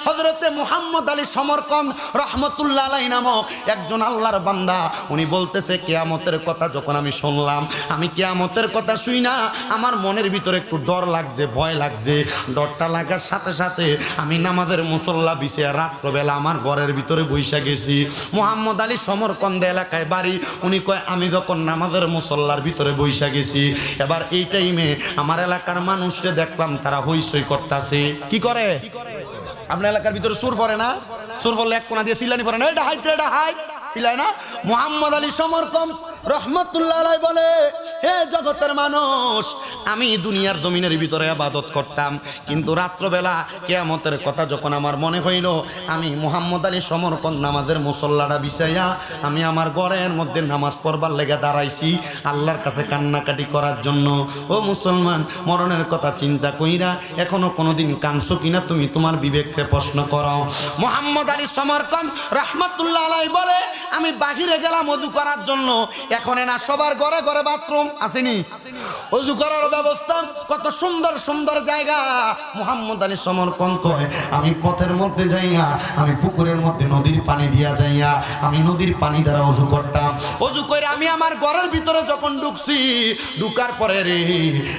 হযরতে মুহাম্মদ আলী সমরকন্দ রহমতুল্লাহ আলাইহি নামক একজন আল্লাহর বান্দা, উনি বলতেছে কিয়ামতের কথা যখন আমি শুনলাম, আমি কিয়ামতের কথা শুই না আমার মনের ভিতরে একটু ডর লাগছে, ভয় লাগছে। ডরটা লাগার সাথে সাথে আমি নামাজের মুসল্লা বিছিয়ে রাত্রবেলা আমার ঘরের ভিতরে বইসা গেছি। মুহাম্মদ আলী সমরকন্দ এলাকায় বাড়ি। উনি কয় আমি যখন নামাজের মুসল্লার ভিতরে বইসা গেছি, এবার এই টাইমে আমার এলাকার মানুষকে দেখলাম তারা হইচই করতেছে। কি করে? আপনার এলাকার ভিতরে সুর পড়ে না? সুর পড়লে এক কোনা দিয়ে সিলানি পড়ে না, এটা হাইতে এটা হাই পিলায় না। মুহাম্মদ আলী সমরকন্দ রহমতুল্লাহ আলাইহি বলে, হে জগতের মানুষ, আমি দুনিয়ার জমিনের ভিতরে ইবাদত করতাম, কিন্তু রাত্রবেলা কিয়ামতের কথা যখন আমার মনে হইল, আমি মুহাম্মদ আলী সমরকন্দ নামাজের মুসল্লাটা বিছাইয়া আমি আমার ঘরের মধ্যে নামাজ পড়বার লেগে দাঁড়াইছি আল্লাহর কাছে কান্নাকাটি করার জন্য। ও মুসলমান, মরণের কথা চিন্তা কইরা এখনো কোনোদিন কাঁদছো কিনা তুমি তোমার বিবেককে প্রশ্ন করো। মুহাম্মদ আলী সমরকন্দ রহমতুল্লাহ আলাইহি বলে, আমি বাহিরে গেলাম ওযু করার জন্য। এখন না সবার ঘরে ঘরে বাথরুম আসেনি, ওযু করার ব্যবস্থা, কত সুন্দর সুন্দর জায়গা। মুহাম্মদ আলী সমরকন্দ কয়, আমি পথের মধ্যে যাইয়া, আমি পুকুরের মধ্যে নদীর পানি দিয়া যাইয়া আমি নদীর পানি দ্বারা ওযু করতাম। ওযু করে আমি আমার ঘরের ভিতরে যখন ঢুকছি, ঢুকার পরে রে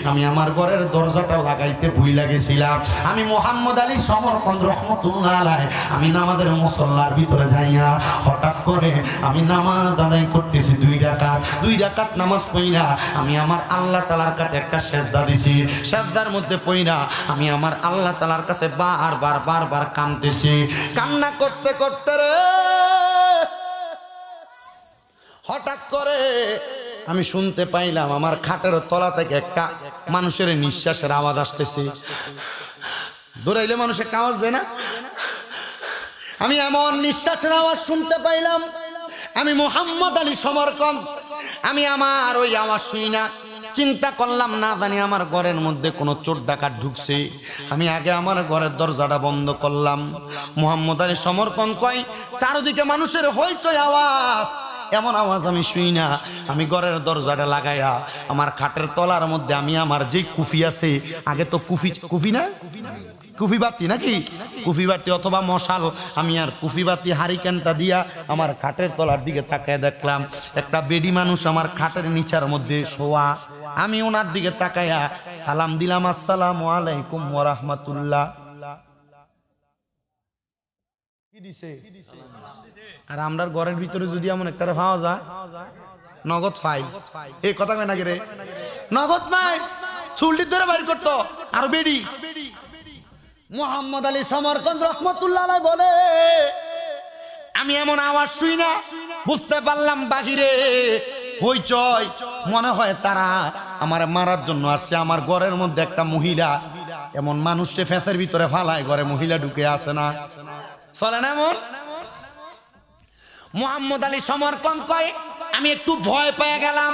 আমি আমার ঘরের দরজাটা লাগাইতে ভুইলা গেছিলাম। আমি মুহাম্মদ আলী সমরকন্দ রহমতুল্লাহ আলাইহি আমি নামাজের মুসল্লার ভিতরে যাইয়া হঠাৎ করে আমি নামাজ আদায় করতেছি, দুই রাকাত নামাজ পড়িনা আমি আমার আল্লাহ তাআলার কাছে একটা সেজদা দিছি। সেজদার মধ্যে পড়িনা আমি আমার আল্লাহ তাআলার কাছে বারবার কাঁদতেছি। কান্না করতে করতে রে হঠাৎ করে আমি শুনতে পাইলাম আমার খাটের তলা থেকে একটা মানুষের নিঃশ্বাসের আওয়াজ আসতেছে। দৌড়াইলে মানুষ একটা আওয়াজ দেয় না? আমি এমন নিঃশ্বাসের আওয়াজ শুনতে পাইলাম। আমি মুহাম্মদ আলী সমরকন্দ, আমি আমার ওই আওয়াজ শুনি না, চিন্তা করলাম না জানি আমার ঘরের মধ্যে কোনো চোর ডাকাত ঢুকছে। আমি আগে আমার ঘরের দরজাটা বন্ধ করলাম। মুহাম্মদ আলী সমরকন্দ কয়, চারদিকে মানুষের হইচই আওয়াজ, এমন আওয়াজ আমি শুই না। আমি ঘরের দরজাটা লাগাইয়া আমার খাটের তলার মধ্যে আমি আমার যে কুফি আছে, আগে তো কুফি না কুফি বাতি নাকি কুফি বাতি অথবা মশাল, আমি আর কুফি বাতি হারিকেনটা দিয়া আমার খাটের তলার দিকে তাকায় দেখলাম একটা বেডি মানুষ আমার খাটের নিচার মধ্যে শোয়া। আমি ওনার দিকে তাকাইয়া সালাম দিলাম, আসসালামু আলাইকুম ওয়া রাহমাতুল্লাহ। কি দিছে? আর আমরার ঘরের ভিতরে যদি এমন একটা পাওয়া যায় নগদ ফাইল, এই কথা কয় নাকি রে? নগদ ফাইল চুলটি ধরে বাইর করতো আর বেডি। মুহাম্মদ আলী সমরকন্দ রহমতুল্লাহ আলাইহি বলে, আমি এমন আওয়াজ শুই না, বুঝতে পারলাম বাহিরে হইচই, মনে হয় তারা আমার মারার জন্য আসছে। আমার ঘরের মধ্যে একটা মহিলা, এমন মানুষকে ফেঁসের ভিতরে ফালায় ঘরে মহিলা ঢুকে আসে না, চলে না এমন। মুহাম্মদ আলী সমরকন্দ কয়, আমি একটু ভয় পেয়ে গেলাম।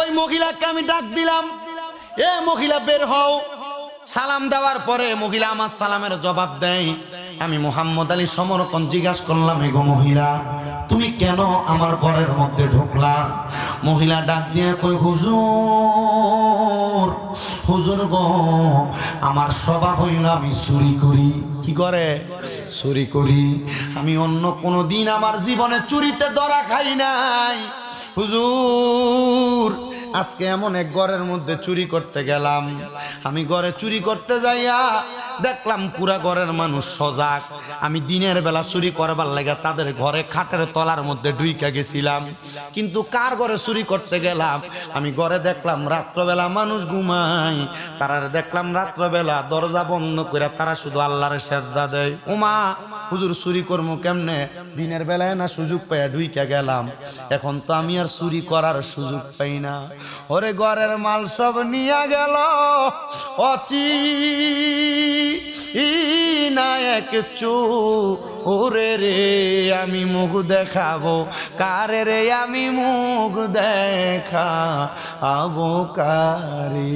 ওই মহিলাকে আমি ডাক দিলাম, এ মহিলা বের হও। সালাম দেওয়ার পরে মহিলা আমার সালামের জবাব দেয়। আমি মুহাম্মদ আলী সমরকন্দ জিজ্ঞাসা করলাম, এগো মহিলা, তুমি কেন আমার ঘরের মধ্যে ঢুকলা? মহিলা ডাক দিয়ে কই, হুজুর হুজুর গো, আমার স্বভাব হইল আমি চুরি করি। কি করে? চুরি করি। আমি অন্য কোনো দিন আমার জীবনে চুরিতে ধরা খাই নাই হুজুর। আজকে এমন এক ঘরের মধ্যে চুরি করতে গেলাম, আমি ঘরে চুরি করতে যাইয়া দেখলাম পুরা ঘরের মানুষ সজাগ। আমি দিনের বেলা চুরি করবার লাগা তাদের ঘরে খাটের তলার মধ্যে ঢুইকা গেছিলাম, কিন্তু কার ঘরে চুরি করতে গেলাম? আমি ঘরে দেখলাম রাত্রবেলা মানুষ ঘুমায়, তারা দেখলাম রাত্রবেলা দরজা বন্ধ করে তারা শুধু আল্লাহর সেজদা দেয়। ওমা হুজুর, চুরি করবো কেমনে? দিনের বেলায় না সুযোগ পাইয়া ঢুইকা গেলাম, এখন তো আমি আর চুরি করার সুযোগ পাই না। ওরে ঘরের মাল সব নিয়ে গেল অচি নায়ক চোরে রে, আমি মুখ দেখাবো কারে রে, আমি মুখ দেখাবো কারে।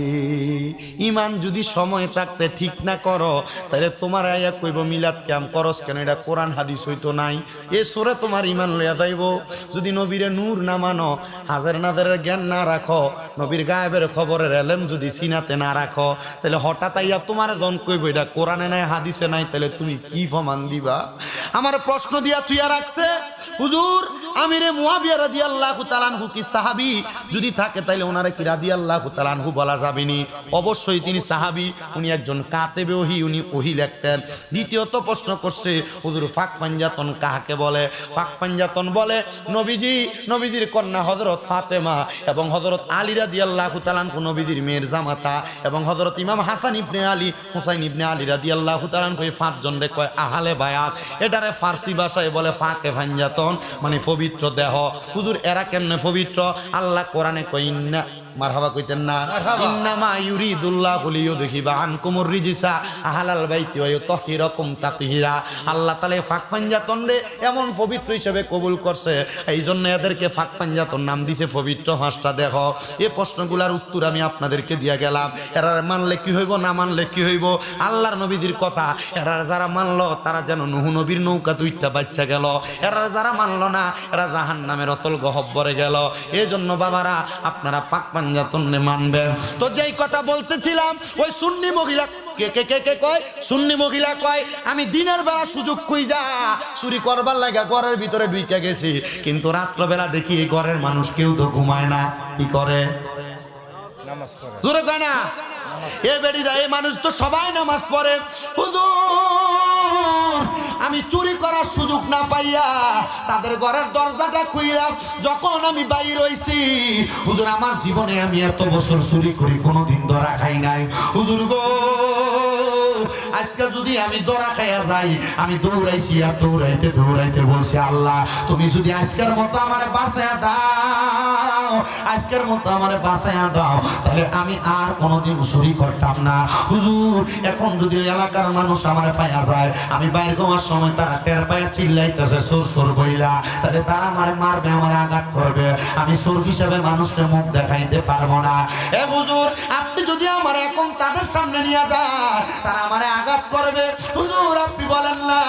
ইমান যদি সময় থাকতে ঠিক না করো, তাহলে তোমার আয়া কইব মিলাদ ক্যাম করস কেন? এটা কোরআন হাদিস হইতো নাই, এ সোরে তোমার ইমান লইয়া যাইব। যদি নবীরে নূর না মানো, হাজার নাজারের জ্ঞান না রাখো, নবীর গায়েবের খবরের এলেম যদি সিনাতে না রাখো, তাহলে হঠাৎ আইয়া তোমার জন কইব এটা কোরআনে নাই হাদিসে নাই, তাহলে তুমি তুমি কি প্রমাণ দিবা? আমার প্রশ্ন দিয়া তুইয়া রাখছে হুজুর আমিরে মুয়াবিয়া রাদিয়াল্লাহু তাআলা আনহু কি সাহাবী? যদি থাকে তাইলে ওনারে কি রাদিয়াল্লাহু তাআলা আনহু বলা যাবে নি? অবশ্যই তিনি সাহাবী, উনি একজন কাতেবে ওহী, উনি ওহী লিখতেন। দ্বিতীয়ত প্রশ্ন করছে হুজুর ফাঁক পাঞ্জাতন কাহাকে বলে? ফাঁক পাঞ্জাতন বলে নবীজির কন্যা হযরত ফাতেমা এবং হযরত আলী রাদিয়াল্লাহু তাআলা আনহু নবীজির মেয়ের জামাতা এবং হযরত ইমাম হাসান ইবনে আলী হুসাইন ইবনে আলী রাদিয়াল্লাহু তাআলা আনহু এই পাঁচজন রে কয় আহলে বায়াত। এটারে ফার্সি ভাষায় বলে ফাঁকে পাঞ্জাতন, মানে পবিত্র দেহ। হুজুর এরা কেমনে পবিত্র? আল্লাহ কোরআনে কয় ইন্না মারহাবা কইতেন না, ইন্নামা ইউরিদুল্লাহু লিইউযহিবা আনকুমুর রিজসা আহলাল বাইতি ওয়া ইউতাহহিরাকুম তাতহীরা। আল্লাহ তাআলা ফাঁক পাঞ্জাতন রে এমন পবিত্র হিসেবে কবুল করছে, এই জন্য এদেরকে ফাঁক পাঞ্জাতন নাম দিছে পবিত্র হাঁসটা দেহ। এই প্রশ্নগুলোর উত্তর আমি আপনাদেরকে দিয়া গেলাম। এরা মানলে কি হইব, না মানলে কি হইব? আল্লাহর নবীজির কথা এরা যারা মানলো তারা যেন নূহ নবীর নৌকা দুইটা বাচ্চা গেল, এরা যারা মানলো না এরা জাহান্নামের অতল গহ্বরে গেল। এই জন্য বাবারা আপনারা পাক পাঞ্জাতন মানবেন। তো যেই কথা বলতেছিলাম, ওই সুন্নি মহিলা কে কয়, সুন্নি মহিলা কয় আমি দিনের বেলা সুযোগ খুঁজা চুরি করবার লাগা ঘরের ভিতরে ঢুইকা গেছি, কিন্তু রাত্রবেলা দেখি এই ঘরের মানুষ কেউ তো ঘুমায় না। কি করে? নামাজ পড়ে। জোরে কয় না? এ বেড়িরা এই মানুষ তো সবাই নামাজ পড়ে। হুজুর আমি চুরি করার সুযোগ না পাইয়া তাদের ঘরের দরজাটা খুইলাম, যখন আমি বাইর হইছি হুজুর আমার জীবনে আমি এত বছর চুরি করি কোনোদিন ধরা খাই নাই। হুজুর গো আজকে যদি আমি ধরা খাইয়া যাই, আমি দৌড়াইছি আর দৌড়াইতে বলছি আল্লাহ তুমি যদি আজকের মতো আমারে বাঁচাইয়া দাও, আজকের মতো আমারে বাঁচাইয়া দাও, তাহলে আমি আর কোনোদিন চুরি করতাম না। হুজুর এখন যদি ওই এলাকার মানুষ আমারে পাইয়া যায়, আমি বাইর হওয়ার সময় তারা টের পাইয়া চিল্লাইতেছে চোর চোর বইলা, তাহলে তারা আমারে মারবে, আমারে আঘাত করবে, আমি চোর হিসাবে মানুষকে মুখ দেখাইতে পারবো না। এ হুজুর আপনি যদি আমার এখন তাদের সামনে নিয়ে যান, তারা আমারে আঘাত করবে। হুজুর আপনি বলেন না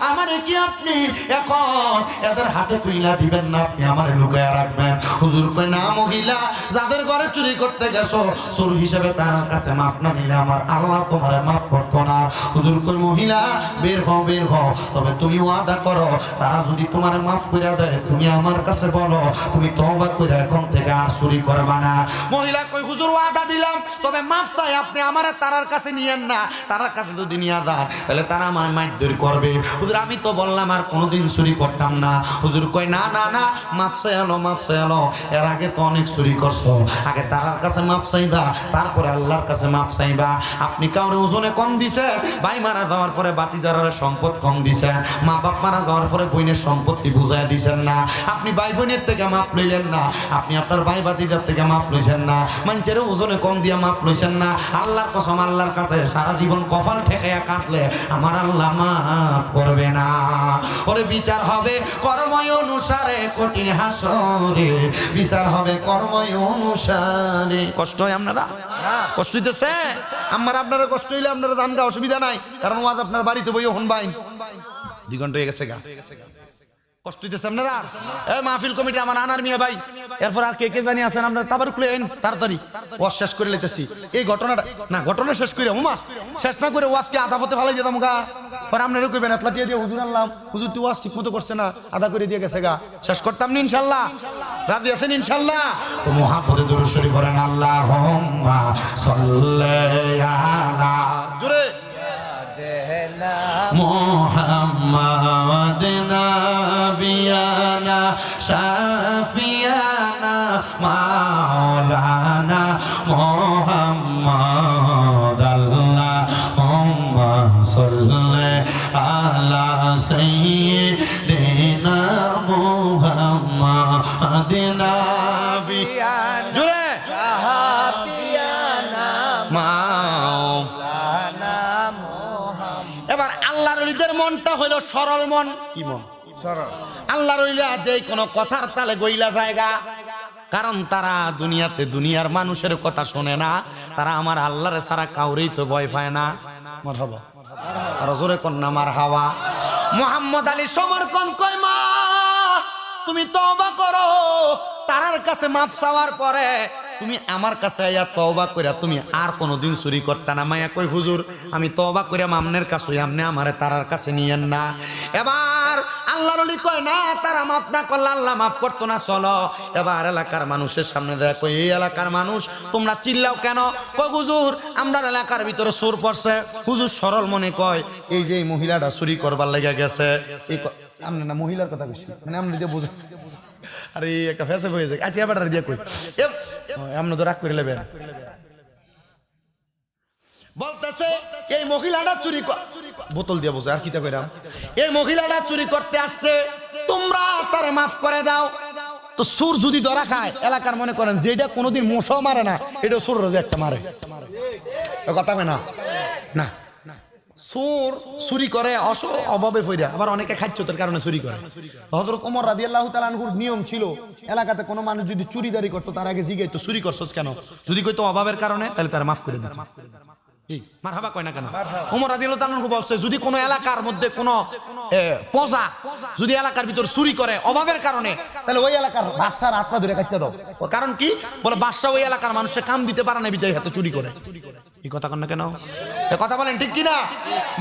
আমারে কি আপনি এখন এদের হাতে তুইলা দিবেন না, আপনি আমারে লুকায়া রাখবেন? হুজুর কয় না মহিলা যাদের ঘরে চুরি করতে গেছো চোর হিসেবে তার কাছে মাপ না নিলে আমার আল্লাহ তোমারে মাফ করতো না। হুজুর কয় মহিলা বের হও, তবে তুমি ওয়াদা করো তারা যদি তোমারে মাফ করে দেয় তুমি আমার কাছে বলো তুমি তওবা করে এখন থেকে আর চুরি করবা না। মহিলা কয় হুজুর ওয়াদা দিলাম, তবে মাফ চাই আপনি আমারে তারার কাছে নিয়েন না, তারার কাছে যদি নিয়ে যান তাহলে তারা আমার মারধর করবে। হুজুর আমি তো বললাম আর কোনোদিন চুরি করতাম না। হুজুর কয় না মাফ চাইলো, এর আগে তো অনেক চুরি করছো, আগে তারার কাছে মাফ চাইবা, তারপরে আল্লাহর কাছে মাফ চাইবা। আপনি কাউরে ওজনে কম দিছে, ভাই মারা যাওয়ার পরে বাতিজারের সম্পদ কম দিছে, মা বাপ মারা যাওয়ার পরে বোনের সম্পত্তি বুঝাই দিছেন না, আপনি ভাই বোনের থেকে মাপ লইলেন না, আপনি আপনার ভাই বাতিজার থেকে মাপ লইছেন না, মানুষের ওজনে কম দিয়া মাপ লইছেন না। আল্লাহর কসম আল্লাহর কাছে সারা জীবন কপাল ঠেকাইয়া কাঁদলে আমার আল্লাহ মাফ করবে না। ওরে বিচার হবে কর্ময় অনুসারে, কঠিন হাসরে বিচার হবে কর্ময় অনুসারে। কষ্ট হয় আপনারা? কষ্ট হইতেছে আমার? আপনারা কষ্ট হইলে আপনারা দান গা, অসুবিধা নাই, কারণ ওয়াজ আপনার বাড়িতে বই হন বাইন 2 ঘন্টা হয়ে গেছে গা। কষ্ট হইতেছে আপনারা? মাহফিল কমিটি আমার আনার মিয়া ভাই, এরপর আর কে জানি আছেন আপনারা তাবারুকুল আইন তাড়াতাড়ি ওয়াজ শেষ করে লইতেছি। এই ঘটনা শেষ করে শেষ না করে ওয়াজকে আধা পথে ফালাই যেতাম গা, পরে আপনারা কইবেন এতলা দিয়ে হুজুর আনলাম, হুজুর তুই ওয়াজ ঠিক মতো করছে না, আধা করে দিয়ে গেছে গা। শেষ করতাম না ইনশাআল্লাহ? রাজি আছেন ইনশাআল্লাহ? তো মুহাম্মদে দরুদ শরীফ পড়েন আল্লাহুম্মা সাল্লি আলা জোরে মুহাম্মাদ নাবিয়ানা শাফিয়ানা মাওলানা মুহাম্মদ আল্লাহুম্মা সাল্লি আলা সাইয়্যিদিনা মুহাম্মাদ নাবিয়ানা জোরে শাফিয়ানা মাওলানা। এবার আল্লাহর ওলিদের মনটা হইল সরল মন। কি মন? সরল। আল্লাহর ওলিরা যে কোনো কথার তালে গইলা জায়গা, কারণ তারা দুনিয়াতে দুনিয়ার মানুষের কথা শোনে না, তারা আমার আল্লাহরে ছাড়া কাউরেই তো ভয় পায় না। মারহাবা, আর জোরে কন্যা মারহাবা। মুহাম্মদ আলী সমরকন কয় মা তুমি তওবা করো, তারার কাছে মাপ চাওয়ার পরে তুমি আমার কাছে আইয়া তওবা কইরা তুমি আর কোনোদিন চুরি করতে না। মাইয়া কই হুজুর আমি তওবা কইরা আমনের কাছে আমনে আমারে তারার কাছে নিয়েন না। এবার আল্লাহর ওলি কয় না তারা মাফ না করলে আল্লাহ মাফ করতো না, চলো। এবার এলাকার মানুষের সামনে দেয়, কই এই এলাকার মানুষ তোমরা চিল্লাও কেন? কই হুজুর আমরা এলাকার ভিতরে চোর পড়ছে। হুজুর সরল মনে কয় এই যে এই মহিলাটা চুরি করবার লেগে গেছে। এই আমনে না মহিলার কথা কইছি, মানে আমনে যে বুঝে আরে একটা ফেসে হয়ে যায়। আচ্ছা এবার দিয়ে কই আমনে তো রাগ করে নেবেন। বলতেছে এই মহিলাটা চুরি বোতল দিয়ে বোঝে আর কিতা কইরাম, এই মহিলাটা চুরি করতে আসছে, তোমরা তারে মাফ করে দাও। তো সুর যদি ধরা খায় এলাকার মনে করেন যে এটা কোনোদিন মশাও মারে না, এটা সুর রোজে একটা মারে, কথা কয় না না। সুর চুরি করে অভাবে ফইরা, আবার অনেকে খাচ্ছতের কারণে চুরি করে। হযরত ওমর রাদিয়াল্লাহু তাআলা আনহুর নিয়ম ছিল এলাকাতে কোনো মানুষ যদি চুরিদারি করতো তার আগে জিজ্ঞাসা চুরি করছস কেন, যদি কইতো অভাবের কারণে তাহলে তার মাফ করে দিত। মারহাবা কয় না কেন? ওমর রাদিয়াল্লাহু তাআলা আনহু বলছে যদি কোনো এলাকার মধ্যে কোনো প্রজা যদি এলাকার ভিতর চুরি করে অভাবের কারণে, তাহলে ওই এলাকার বাদশার হাত পা ধরে কাটতে দাও। কারণ কি বলে বাদশা ওই এলাকার মানুষের কাম দিতে পারে না, বিদায় হাতে চুরি করে। এই কথা কন না কেন? কথা বলেন ঠিক কিনা?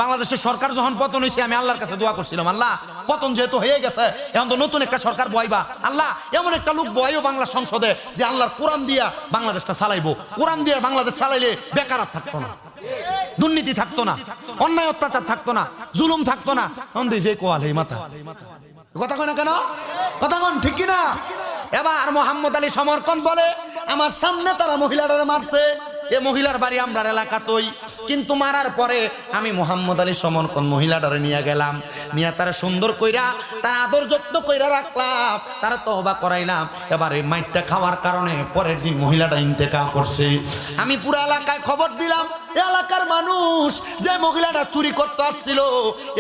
বাংলাদেশের সরকার যখন পতন হয়েছে আমি আল্লাহর কাছে দোয়া করছিলাম, আল্লাহ পতন যেহেতু হয়ে গেছে এখন তো নতুন একটা সরকার বয়াইবা, আল্লাহ এমন একটা লোক বয়াইও বাংলা সংসদে যে আল্লাহর কোরআন দিয়া বাংলাদেশটা চালাইবো। কোরআন দিয়ে বাংলাদেশ চালাইলে বেকার থাকতো না, দুর্নীতি থাকতো না, অন্যায় অত্যাচার থাকতো না, জুলুম থাকতো না। যে কোয়াল এই মাথা কথা কয় না কেন? কথা কন ঠিক কিনা? এবার মোহাম্মদ আলী সমরকন বলে আমার সামনে তারা মহিলাটারে মারছে, এ মহিলার বাড়ি আমরা এলাকাতই, কিন্তু মারার পরে আমি মোহাম্মদ আলী সমরকন মহিলাটারে নিয়ে গেলাম, নিয়ে তারা সুন্দর কইরা তার আদর যত্ন কইরা রাখলাম, তারা তওবা করাইলাম। এবার এই মাইটটা খাওয়ার কারণে পরের দিন মহিলাটা ইন্তেকাল করছে। আমি পুরো এলাকায় খবর দিলাম, এলাকার মানুষ যে মহিলাটা চুরি করতে আসছিল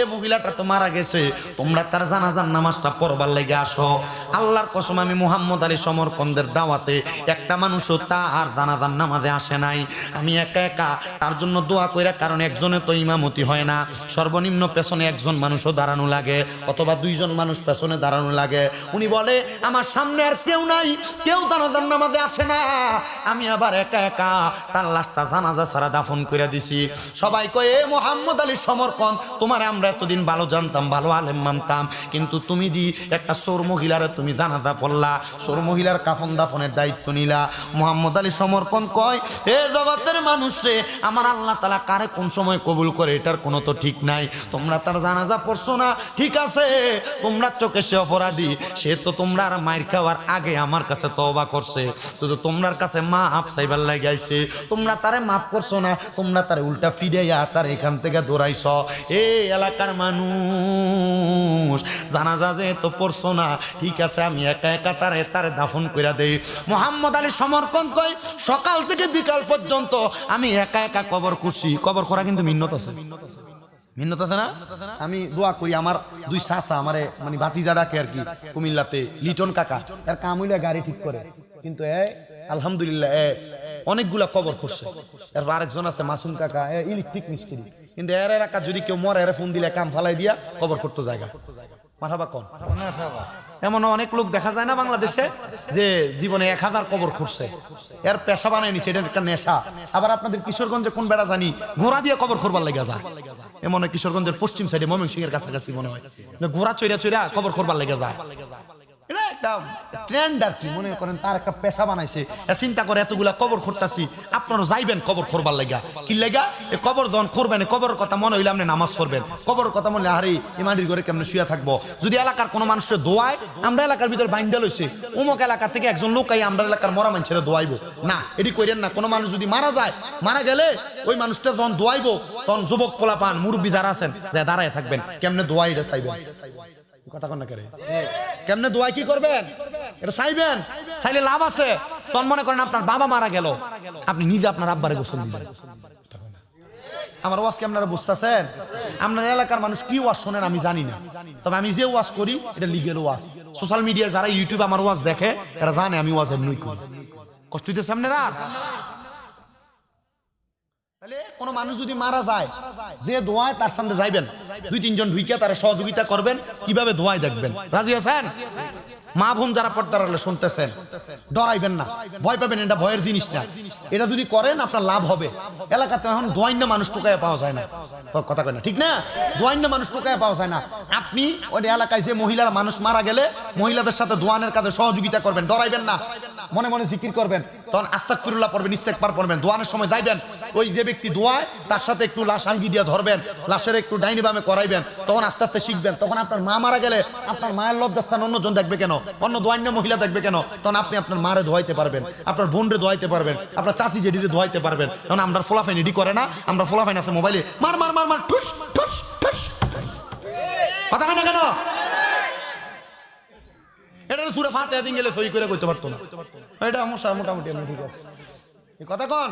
এই মহিলাটা তো মারা গেছে, তোমরা তার জানাজার নামাজটা পড়বার লেগে আসো। আল্লাহর কসম আমি মোহাম্মদ আলী সমরকন্দের দাওয়াতে একটা মানুষও তার জানাজার নামাজে আসে নাই। আমি একা একা তার জন্য দোয়া কইরা, কারণ একজনে তো ইমামতি হয় না, সর্বনিম্ন পেছনে একজন মানুষও দাঁড়ানো লাগে অথবা দুইজন মানুষ পেছনে দাঁড়ানো লাগে। উনি বলে আমার সামনে আর কেউ নাই, কেউ জানাজার নামাজে আসে না, আমি আবার একা একা তার লাশটা জানাজা ছাড়া দাফন করে দিছি। সবাই কয় এ মোহাম্মদ আলী সমরকন তোমার আমরা এতদিন ভালো জানতাম, ভালো আলেম মানতাম, কিন্তু তুমি দি একটা চোর মহিলার তুমি জানাজা পড়লা, চোর মহিলার কাফন দাফনের দায়িত্ব নিলা। মোহাম্মদ আলী সমরকন কয় এ জগতের মানুষ রে, আমার আল্লাহ তাআলা কারে কোন সময় কবুল করে এটার কোনো তো ঠিক নাই। তোমরা তার জানাজা পড়ছো না, ঠিক আছে, তোমরা চোখে সে অপরাধী, সে তো তোমরা আর মাইর খাওয়ার আগে আমার কাছে তওবা করছে, শুধু তোমরার কাছে মাফ চাইবার লাগে আইছে, তোমরা তারে মাফ করছো না, তোমরা তারে উল্টা ফিরাইয়া তার এখান থেকে দৌড়াইছ। এই এলাকার মানুষ জানাজা যেহেতু পড়ছো না, ঠিক আছে আমি একা একা তারে দাফন কইরা দেই। মোহাম্মদ আলী সমরকন কয় সকাল থেকে বিকাল পর্যন্ত আমি একা একা কবর খুঁজছি। কবর করা কিন্তু মিন্নত আছে, মিন্নত আছে না? আমি দোয়া করি আমার দুই চাচা আমারে মানে ভাতিজা ডাকে আর কি কুমিল্লাতে, লিটন কাকা, তার কাম হইলে গাড়ি ঠিক করে, কিন্তু আলহামদুলিল্লাহ অনেকগুলা কবর খুঁজছে। এরপর আরেকজন আছে মাসুম কাকা, ইলেকট্রিক মিস্ত্রি, কিন্তু এর এলাকা যদি কেউ মরে এর ফোন দিলে কাম ফালাই দিয়া কবর করতে জায়গা মারহাবা কোন। এমন অনেক লোক দেখা যায় না বাংলাদেশে যে জীবনে 1000 কবর খুঁজছে, এর পেশা বানায় নিছে, এটা একটা নেশা। আবার আপনাদের কিশোরগঞ্জে কোন বেড়া জানি ঘোড়া দিয়ে কবর করবার লেগে যায়, এমন কিশোরগঞ্জের পশ্চিম সাইডে ময়মনসিংহের এর কাছাকাছি মনে হয় ঘোড়া চইরা চইরা কবর করবার লেগে যায়। এটা একটা ট্রেন্ড আর কি, মনে করেন তার একটা পেশা বানাইছে। চিন্তা করে এতগুলা কবর করতেছি, আপনারা যাইবেন কবর করবার লেগা, কি লেগা এই কবর যখন করবেন কবরের কথা মনে হইলে আপনি নামাজ পড়বেন, কবরের কথা মনে হারি ইমানির ঘরে কেমনে শুয়ে থাকবো। যদি এলাকার কোনো মানুষের দোয়ায়, আমরা এলাকার ভিতরে বাইন্দা লইছে অমুক এলাকা থেকে একজন লোক আই আমরা এলাকার মরা মানুষের দোয়াইবো না, এটি করেন না। কোনো মানুষ যদি মারা যায়, মারা গেলে ওই মানুষটা যখন দোয়াইবো তখন যুবক পোলাপান মুরব্বী যারা আছেন যা দাঁড়ায় থাকবেন, কেমনে দোয়াইটা চাইবেন, কথা কন না করে কেমনে দোয়াই কি করবেন এটা চাইবেন, চাইলে লাভ আছে। তখন মনে করেন আপনার বাবা মারা গেল, আপনি নিজে আপনার আব্বারে গোসল দিবেন। আমার ওয়াজ কি আপনারা বুঝতেছেন? আপনার এলাকার মানুষ কি ওয়াজ শোনেন আমি জানি না, তবে আমি যে ওয়াজ করি এটা লিগেল ওয়াজ। সোশ্যাল মিডিয়া যারা ইউটিউবে আমার ওয়াজ দেখে এরা জানে আমি ওয়াজ এমনি করি। কষ্ট হইতেছে আপনারা? তাহলে কোন মানুষ যদি মারা যায়, যে দোয়ায় তার সামনে যাইবেন, 2-3 জন ঢুইকা তারা সহযোগিতা করবেন, কিভাবে দোয়ায় দেখবেন। রাজি আছেন? মা বোন যারা পর্দার আড়ালে শুনতেছেন, ডরাইবেন না, ভয় পাবেন, এটা ভয়ের জিনিস না। এটা যদি করেন আপনার লাভ হবে। এলাকাতে এখন দোয়াইন্য মানুষ টোকায় পাওয়া যায় না, কথা কয় না, ঠিক না? দোয়াইন্য মানুষ টোকায় পাওয়া যায় না। আপনি ওই এলাকায় যে মহিলারা মানুষ মারা গেলে মহিলাদের সাথে দোয়ানের কাজে সহযোগিতা করবেন, ডরাইবেন না, মনে মনে জিকির করবেন, তখন আস্তাগফিরুল্লাহ পড়বেন, ইস্তেগফার পড়বেন। দোয়ানের সময় যাইবেন, ওই যে ব্যক্তি দোয়ায় তার সাথে একটু লাশ আঙ্গি দিয়ে ধরবেন, লাশের একটু ডাইনি বামে করাইবেন, তখন আস্তে আস্তে শিখবেন। তখন আপনার মা মারা গেলে আপনার মায়ের লজ্জাস্থান অন্যজন দেখবে কেন, অন্য দোয়ান্য মহিলা দেখবে কেন? তখন আপনি আপনার মারে ধোয়াইতে পারবেন, আপনার বোনরে ধোয়াইতে পারবেন, আপনার চাচি জেডিরে ধোয়াইতে পারবেন। কারণ আমরা ফোলাফাইন এডি করে না, আমরা ফোলাফাইন আছে মোবাইলে মার মার মার মার ঠুস ঠুস ঠুস, কথা কেন কেন? এটা সুরে ফাতিহা দিন গেলে সই করে করতে পারতো না, এটা মোটামুটি আমি ঠিক আছে কথা কন।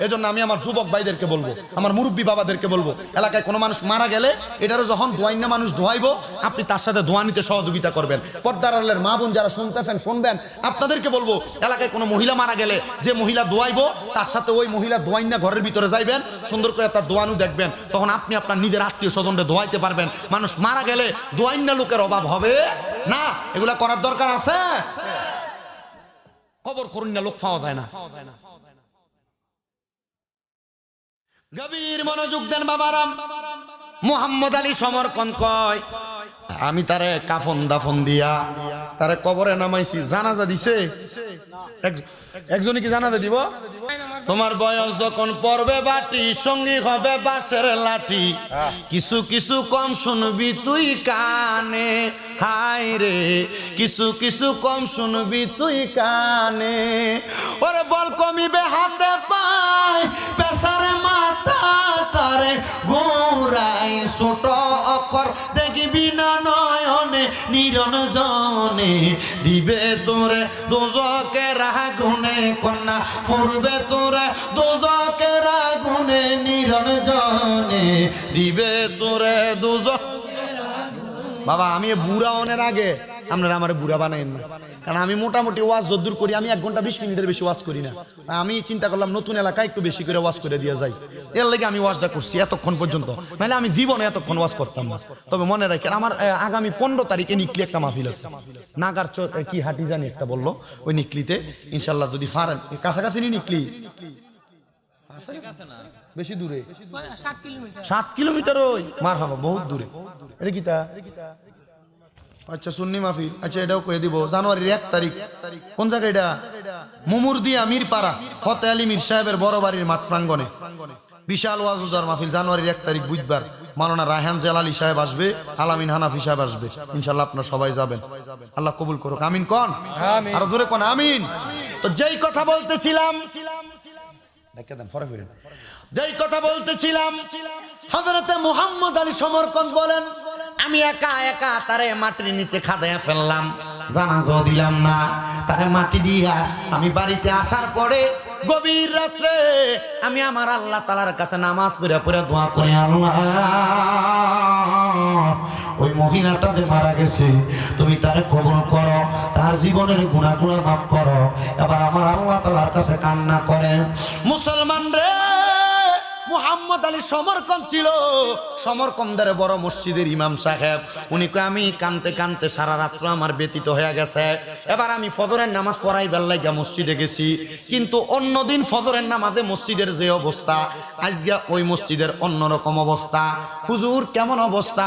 এজন্য আমি আমার যুবক ভাইদেরকে বলবো, আমার মুরব্বী বাবাদেরকে বলবো, এলাকায় কোনো মানুষ মারা গেলে এটারও যখন দোয়াইন্য মানুষ ধোয়াইবো, আপনি তার সাথে দোয়া নিতে সহযোগিতা করবেন। পর্দার আড়ালের মা বোন যারা শুনতেছেন শুনবেন, আপনাদেরকে বলবো, এলাকায় কোনো মহিলা মারা গেলে যে মহিলা দোয়াইবো তার সাথে ওই মহিলা দোয়াইন্য ঘরের ভিতরে যাইবেন, সুন্দর করে তার দোয়ানু দেখবেন, তখন আপনি আপনার নিজের আত্মীয় স্বজনকে দোয়াইতে পারবেন। মানুষ মারা গেলে দোয়াইন্য লোকের অভাব হবে না, এগুলা করার দরকার আছে। খবর করুন না, লোক পাওয়া যায় না। গভীর মনোযোগ দেন বাবারাম। মুহাম্মদ আলী সমরকন কয়, আমি তারে কাফন দাফন দিয়া তারে কবরে নামাইছি, জানাজা দিছে। একজনই কি জানাজা দিব? তোমার বয়স যখন পড়বে বাটি, সঙ্গী হবে বাঁশের লাঠি, কিছু কিছু কম শুনবি তুই কানে, হায় রে কিছু কিছু কম শুনবি তুই কানে। ওরে বল কমিবে হাতে পায়, পেশারে মাথা তারে গোড়াই, ছোট অক্ষর দেখবি না নয়নে, নিরঞ্জনে দিবে তোরে দোজকের আগুনে, কন্যা ফুরবে তোরে দোজকের আগুনে, নিরঞ্জনে দিবে তোরে দোজক। বাবা আমি বুড়া অনের আগে আপনারা আমার বুড়া বানাইন না, কারণ আমি মোটামুটি ওয়াজ যদ্দূর করি, আমি 1 ঘন্টা 20 মিনিটের বেশি ওয়াজ করি না। আমি চিন্তা করলাম নতুন এলাকায় একটু বেশি করে ওয়াজ করে দিয়ে যাই, এর লাগে আমি ওয়াজটা করছি এতক্ষণ পর্যন্ত, নাহলে আমি জীবনে এতক্ষণ ওয়াজ করতাম না। তবে মনে রাখেন আমার আগামী 15 তারিখে নিকলি একটা মাহফিল আছে, নাগার কি হাটি জানি একটা বললো, ওই নিকলিতে ইনশাল্লাহ যদি ফারেন, কাছাকাছি নি নিকলি, বেশি দূরে 7 কিলোমিটার, ওই মার হাবা বহুত দূরে। এটা কি তা? আচ্ছা সুন্নি মাহফিল, আচ্ছা এটাও কয়ে দিব, জানুয়ারির 1 তারিখ। কোন জায়গা এটা? মুমুরদিয়া মিরপাড়া, ফতে আলী মীর সাহেবের বড় বাড়ির মাঠ প্রাঙ্গণে বিশাল ওয়াজুজার মাহফিল, জানুয়ারির 1 তারিখ বুধবার। মাওলানা রায়হান জালালি সাহেব আসবে, আলামিন হানাফি সাহেব আসবে, ইনশাআল্লাহ আপনারা সবাই যাবেন, আল্লাহ কবুল করুক, আমিন কোন, আরো জোরে কোন আমিন। তো যেই কথা বলতেছিলাম, যেই কথা বলতেছিলাম, হযরতে মুহাম্মদ আলী সমরকন্দ বলেন, আমি একা একা তারে মাটির নিচে খাদায়া ফেললাম, জানাজা দিলাম না, তারে মাটি দিয়া আমি বাড়িতে আসার পরে গভীর রাত্রে আমি আমার আল্লাহ তাআলার কাছে নামাজ পড়ে পড়ে দোয়া করি, আল্লাহ ওই মহিলাটা যে মারা গেছে তুমি তারে কবুল করো, তার জীবনের গুনাহগুলো মাফ করো। এবার আমার আল্লাহ তাআলার কাছে কান্না করেন। মুসলমান রে, মুহাম্মদ আলী সমরকন্দ ছিল সমরকন্দের বড় মসজিদের ইমাম সাহেব। উনি কয় আমি কানতে কানতে সারা রাত্র আমার ব্যতীত হয়ে গেছে, এবার আমি ফজরের নামাজ পড়াইবার লাগা মসজিদে গেছি, কিন্তু অন্যদিন ফজরের নামাজে মসজিদের যে অবস্থা, আজকে ওই মসজিদের অন্যরকম অবস্থা। হুজুর কেমন অবস্থা?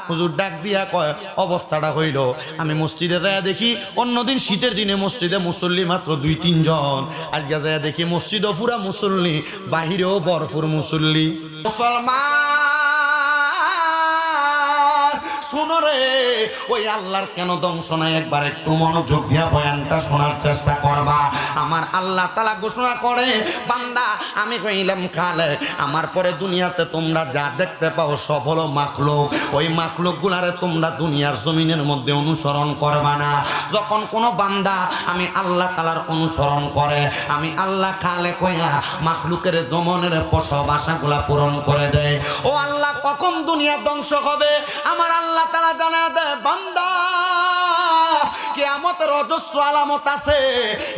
হুজুর ডাক দিয়া কয় অবস্থাটা হইল, আমি মসজিদে যায় দেখি অন্যদিন শীতের দিনে মসজিদে মুসল্লি মাত্র 2-3 জন, আজকে যায় দেখি মসজিদও পুরা মুসল্লি, বাহিরেও বরফুর মুসল্লি। মুসলমান শোনো রে, ওই আল্লাহর কেন ধ্বংস নাই, একবার একটু মনোযোগ দিয়া বয়ানটা শোনার চেষ্টা করবা। আমার আল্লাহ তাআলা ঘোষণা করে, বান্দা আমি কইলাম খালেক, আমার পরে দুনিয়াতে তোমরা যা দেখতে পাও সব হলো মাখলুক, ওই মাখলুক গুলারে তোমরা দুনিয়ার জমিনের মধ্যে অনুসরণ করবা না। যখন কোনো বান্দা আমি আল্লাহ তাআলার অনুসরণ করে, আমি আল্লাহ খালেক কইয়া মাখলুকের দমনের আশাগুলা পূরণ করে দেয়। ও আল্লাহ কখন দুনিয়া ধ্বংস হবে, আমার আল্লাহ তাআলা জানা দেয়, বান্দা কিয়ামতের অজস্র আলামত আছে,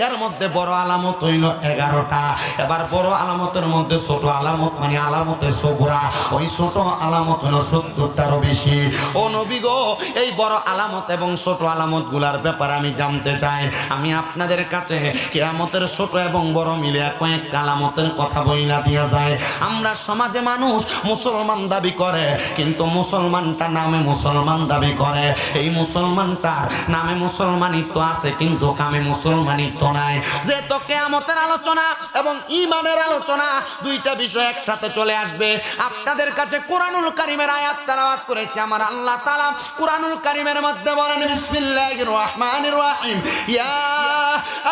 এর মধ্যে বড় আলামত হইল 11টা। এবার বড় আলামতের মধ্যে ছোট আলামত মানে আলামতে সগরা, ওই ছোট আলামত হলো 70টারও বেশি। ও নবী গো, এই বড় আলামত এবং ছোট আলামত গুলার ব্যাপারে আমি জানতে চাই। আমি আপনাদের কাছে কিয়ামতের ছোট এবং বড় মিলে কয়েকটা আলামতের কথা বইলা দিয়া যায়। আমরা সমাজে মানুষ মুসলমান দাবি করে, কিন্তু মুসলমানটা নামে মুসলমান দাবি করে, এই মুসলমানটার নামে মুসলমানিত্ব আছে কিন্তু কামে মুসলমানিত্ব নাই। যে তো কিয়ামতের আলোচনা এবং ঈমানের আলোচনা দুইটা বিষয় একসাথে চলে আসবে। আপনাদের কাছে কোরআনুল কারীমের আয়াত তেলাওয়াত করেছি। আমার আল্লাহ তাআলা কোরআনুল কারীমের মধ্যে বলেন, বিসমিল্লাহির রহমানির রহিম, ইয়া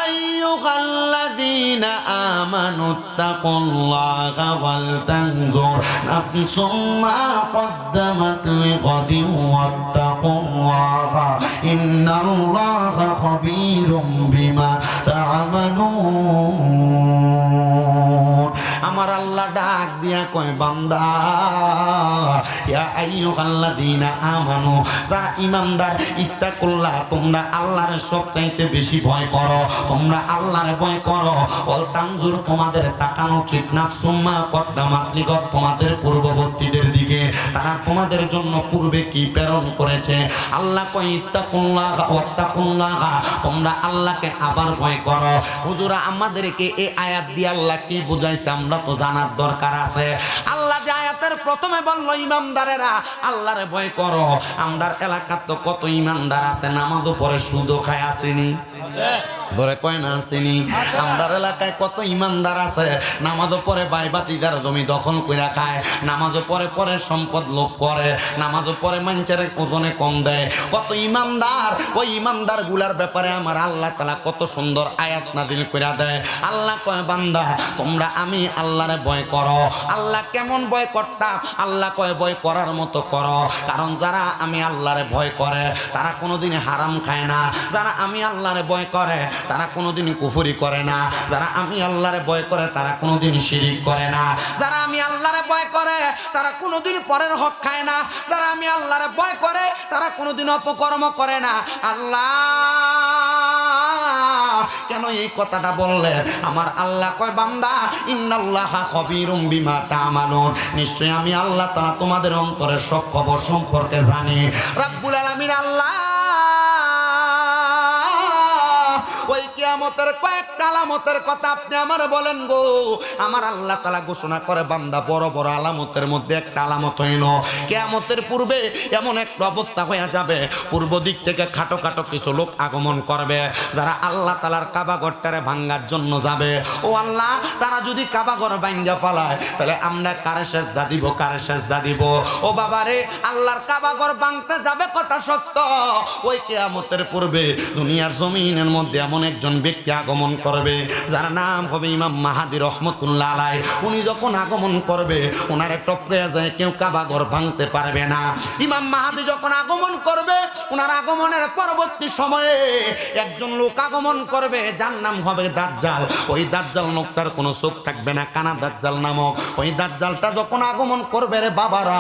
আইয়ুহাল্লাযীনা আমানুত্তাকুল্লাহা ওয়াল তানজুর নাফসুম মা কদ্দামাত লিগাদিন ওয়াত্তাকুল্লাহা ইন্নাল্লাহা খাবীরুম বিমা তা'মালুন। আমার আল্লাহ ডাক দিয়া কয়, বান্দা, ইয়া আইয়ুহাল্লাযীনা আমানু, যারা ঈমানদার, ইত্তাকুল্লাহ, তোমরা আল্লাহর সবচাইতে বেশি ভয় করো, তোমরা আল্লাহর ভয় করো। ওয়াল তানজুর, তোমাদের তাকানো উচিত, নাফসুম মা কদ্দামাত লিগাদ, তোমাদের পূর্ববর্তীদের দিকে, তারা তোমাদের জন্য পূর্বে কি প্রেরণ করেছে। আল্লাহ কয় ইত্তাকুল্লাহ ওয়াত্তাকুল্লাহ, তোমরা আল্লাহকে আবার ভয় করো। হুজুরা, আমাদেরকে এই আয়াত দিয়ে আল্লাহ কি বুঝাইছে আমরা তো জানার দরকার আছে। আল্লাহ যে আয়াতের প্রথমে বললো ইমানদারেরা আল্লাহরে ভয় করো, আমরার এলাকার তো কত ইমানদার আছে নামাজও পড়ে সুদও খায়, আসেনি? ধরে কয় না আসেনি? আমরার এলাকায় কত ইমানদার আছে নামাজও পড়ে বাইবাতিদার জমি দখল করে খায়, নামাজও পড়ে পরে সম্পদ লোভ করে, নামাজও পড়ে মানুষের ওজনে কম দেয়। কত ইমানদার, ওই ইমানদার গুলার ব্যাপারে আমার আল্লাহ তাআলা কত সুন্দর আয়াত নাযিল করে দেয়। আল্লাহ কয়, বান্দা, তোমরা আমি আল্লাহরে ভয় করো। আল্লাহ কেমন ভয় করতাম? আল্লাহ কয়, ভয় করার মতো করো। কারণ যারা আমি আল্লাহরে ভয় করে তারা কোনোদিন হারাম খায় না, যারা আমি আল্লাহরে ভয় করে তারা কোনোদিন কুফরি করে না, যারা আমি আল্লাহরে ভয় করে তারা কোনোদিন শিরিক করে না, যারা আমি আল্লাহরে ভয় করে তারা কোনোদিন পরের হক খায় না, যারা আমি আল্লাহরে ভয় করে তারা কোনোদিন অপকর্ম করে না। আল্লাহ কেন এই কথাটা বললেন? আমার আল্লাহ কয়, বান্দা, ইন্নাল্লাহা খাবীরুম বিমা তা'মালুন, নিশ্চয়ই আমি আল্লাহ তাআলা তোমাদের অন্তরের সব খবর সম্পর্কে জানি। রব্বুল আলামিন আল্লাহ ওই কিয়ামতের কয়েকটা আলামতের কথা আপনি আমার বলেন গো। আমার আল্লাহ তাআলা ঘোষণা করে, বান্দা, বড় বড় আলামতের মধ্যে একটা আলামত হইল কিয়ামতের পূর্বে এমন একটা অবস্থা হয়ে যাবে, পূর্ব দিক থেকে খাটো খাটো কিছু লোক আগমন করবে যারা আল্লাহ তাআলার কাবা ঘরটারে ভাঙ্গার জন্য যাবে। ও আল্লাহ, তারা যদি কাবা ঘর ভাঙ্গা পালায় তাহলে আমরা কারে সেজদা দিব, কারে সেজদা দিব? ও বাবারে, আল্লাহর কাবা ঘর ভাঙতে যাবে কথা সত্য, ওই কিয়ামতের পূর্বে দুনিয়ার জমিনের মধ্যে এমন একজন ব্যক্তি আগমন করবে যার নাম হবে ইমাম মাহাদি রহমতুল্লাহ আলাইহি। উনি যখন আগমন করবে ওনারে টপকে যায় কেউ কাবা ঘর ভাঙতে পারবে না। ইমাম মাহাদি যখন আগমন করবে, ওনার আগমনের পরবর্তী সময়ে একজন লোক আগমন করবে যার নাম হবে দাজ্জাল। ওই দাজ্জাল লোকটার কোনো চোখ থাকবে না, কানা দাজ্জাল নামক। ওই দাজ্জালটা যখন আগমন করবে রে বাবারা,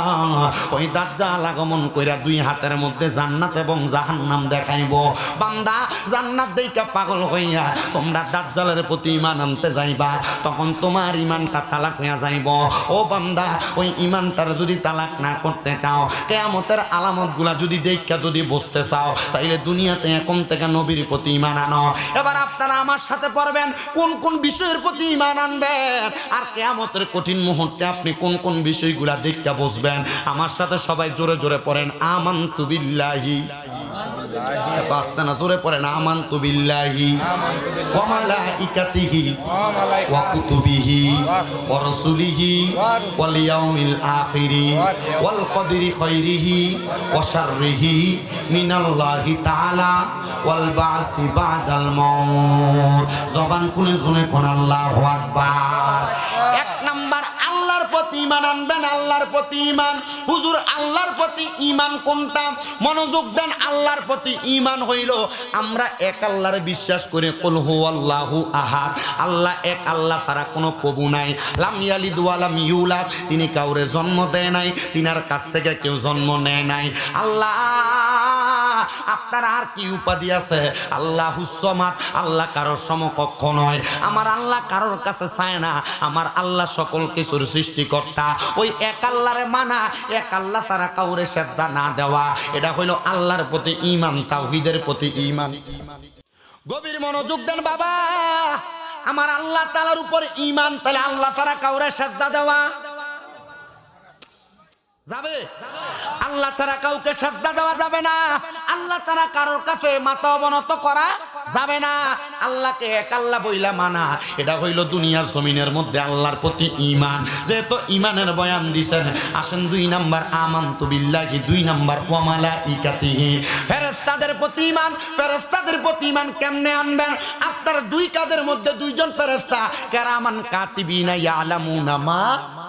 ওই দাজ্জাল আগমন কইরা দুই হাতের মধ্যে জান্নাত এবং জাহান্নাম দেখাইব। বান্দা, জান্নাত দেইকা পাগল হইয়া তোমরা দাজ্জালের প্রতি ঈমান আনতে যাইবা, তখন তোমার ঈমানটা তালাক হইয়া যাইব। ও বান্দা, ওই ঈমানটার যদি তালাক না করতে চাও, কিয়ামতের আলামতগুলা যদি দেখা যদি বুঝতে চাও, তাইলে দুনিয়াতে এখন থেকে নবীর প্রতি ঈমান আনো। এবার আপনারা আমার সাথে পড়বেন কোন কোন বিষয়ের প্রতি ঈমান আনবেন, আর কিয়ামতের কঠিন মুহূর্তে আপনি কোন কোন বিষয়গুলা দেখা বুঝবেন। আমার সাথে সবাই জোরে জোরে পড়েন, আমানতু বিল্লাহি। জোরে পড়েন, আমানতু বিল্লাহি ওয়া মালাইকাতিহি ওয়া কুতুবিহি ওয়া রাসূলিহি ওয়াল ইয়াউমিল আখিরি ওয়াল কদরি খাইরিহি ওয়া শাররিহি মিনাল্লাহি তাআলা ওয়াল বাসি বাদাল মাউত। জবান খুলে শুনে কোন আল্লাহু আকবার। এক নাম্বার আল্লাহর প্রতি ঈমান আনবেন, আল্লাহর প্রতি ঈমান। হুজুর, আল্লাহর প্রতি ঈমান কোনটা? মনোযোগ দেন। আল্লাহর প্রতি ঈমান হইল আমরা এক আল্লাহরে বিশ্বাস করে কুল হুয়াল্লাহু আহাদ, আল্লাহ এক, আল্লাহ ছাড়া কোনো প্রভু নাই। লাম ইয়ালিদ ওয়া লাম ইউলাদ, তিনি কাউরে জন্ম দেয় নাই, তিনার কাছ থেকে কেউ জন্ম নেয় নাই। আল্লাহ আপনার আর কি উপাধি আছে? আল্লাহুস সামাদ, আল্লাহ কারোর সমকক্ষ নয়। আমার আল্লাহ কারোর কাছে চায় না। আমার আল্লাহ সকল কিছুর সৃষ্টিকর্তা। ওই এক আল্লাহরে মানা, এক আল্লাহ ছাড়া কাউরে সেজদা না দেওয়া, এটা হইল আল্লাহর প্রতি ঈমান, তাওহীদের প্রতি ঈমান। গভীর মনোযোগ দেন বাবা। আমার আল্লাহ তাআলার উপর ঈমান, তাহলে আল্লাহ ছাড়া কাউরে সেজদা দেওয়া যাবে? আল্লাহ ছাড়া কাউকে সেজদা দেওয়া যাবে না। আল্লাহ ছাড়া কারোর কাছে মাথা অবনত করা যাবে না। আল্লাহকে এক আল্লাহ বইলা মানা, এটা হইল দুনিয়ার জমিনের মধ্যে আল্লাহর প্রতি ঈমান। যেহেতু ঈমানের বয়ান দিছেন, আসেন 2 নাম্বার আমানতু বিল্লাহি, 2 নাম্বার ওয়া মালাইকাতিহি, ফেরেশতাদের প্রতি ঈমান। ফেরেশতাদের প্রতি ঈমান কেমনে আনবেন? আপনার 2 কাঁধের মধ্যে 2 জন ফেরেশতা, কিরামান কাতিবিনা ইয়ালামুনা মা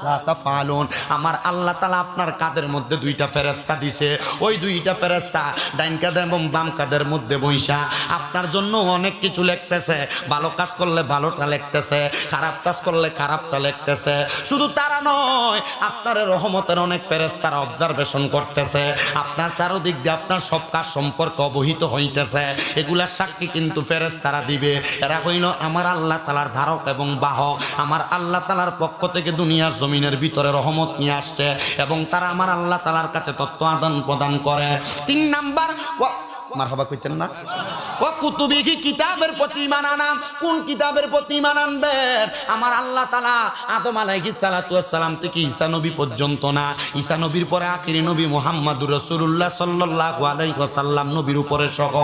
লা তাফআলুন। আমার আল্লাহ তাআলা আপনার কাঁধের মধ্যে 2টা ফেরেশতা দিছে। ওই 2টা ফেরেশতা ডাইন কাঁধ এবং বাম কাঁধের মধ্যে বইসা আপনার জন্য অনেক কিছু লিখতেছে। ভালো কাজ করলে ভালোটা লিখতেছে, খারাপ কাজ করলে খারাপটা লিখতেছে। শুধু তারা নয়, আপনার রহমতের অনেক ফেরেশতারা অবজারভেশন করতেছে। আপনার চারদিক দিয়ে আপনার সব কাজ সম্পর্কে অবহিত হইতেছে। এগুলার সাক্ষী কিন্তু ফেরেশতারা দিবে। এরা হইল আমার আল্লাহ তাআলার ধারক এবং বাহক। আমার আল্লাহ তাআলার পক্ষ থেকে দুনিয়ার জমিনের ভিতরে রহমত নিয়ে আসছে এবং তারা আমার আল্লাহ তাআলার কাছে তথ্য আদান প্রদান করে। 3 নাম্বার, মারহাবা কইতেন না, ও কুতুবিহি, কিতাবের প্রতি ঈমান আনা। কোন কিতাবের প্রতি ঈমান আনবেন? আমার আল্লাহ তাআলা আদম আলাইহিস সালাতু ওয়াস সালাম থেকে ঈসা নবী পর্যন্ত না, ঈসা নবীর পরে আখিরি নবী মুহাম্মদুর রাসূলুল্লাহ সাল্লাল্লাহু আলাইহি ওয়াসাল্লাম নবীর উপরে সহ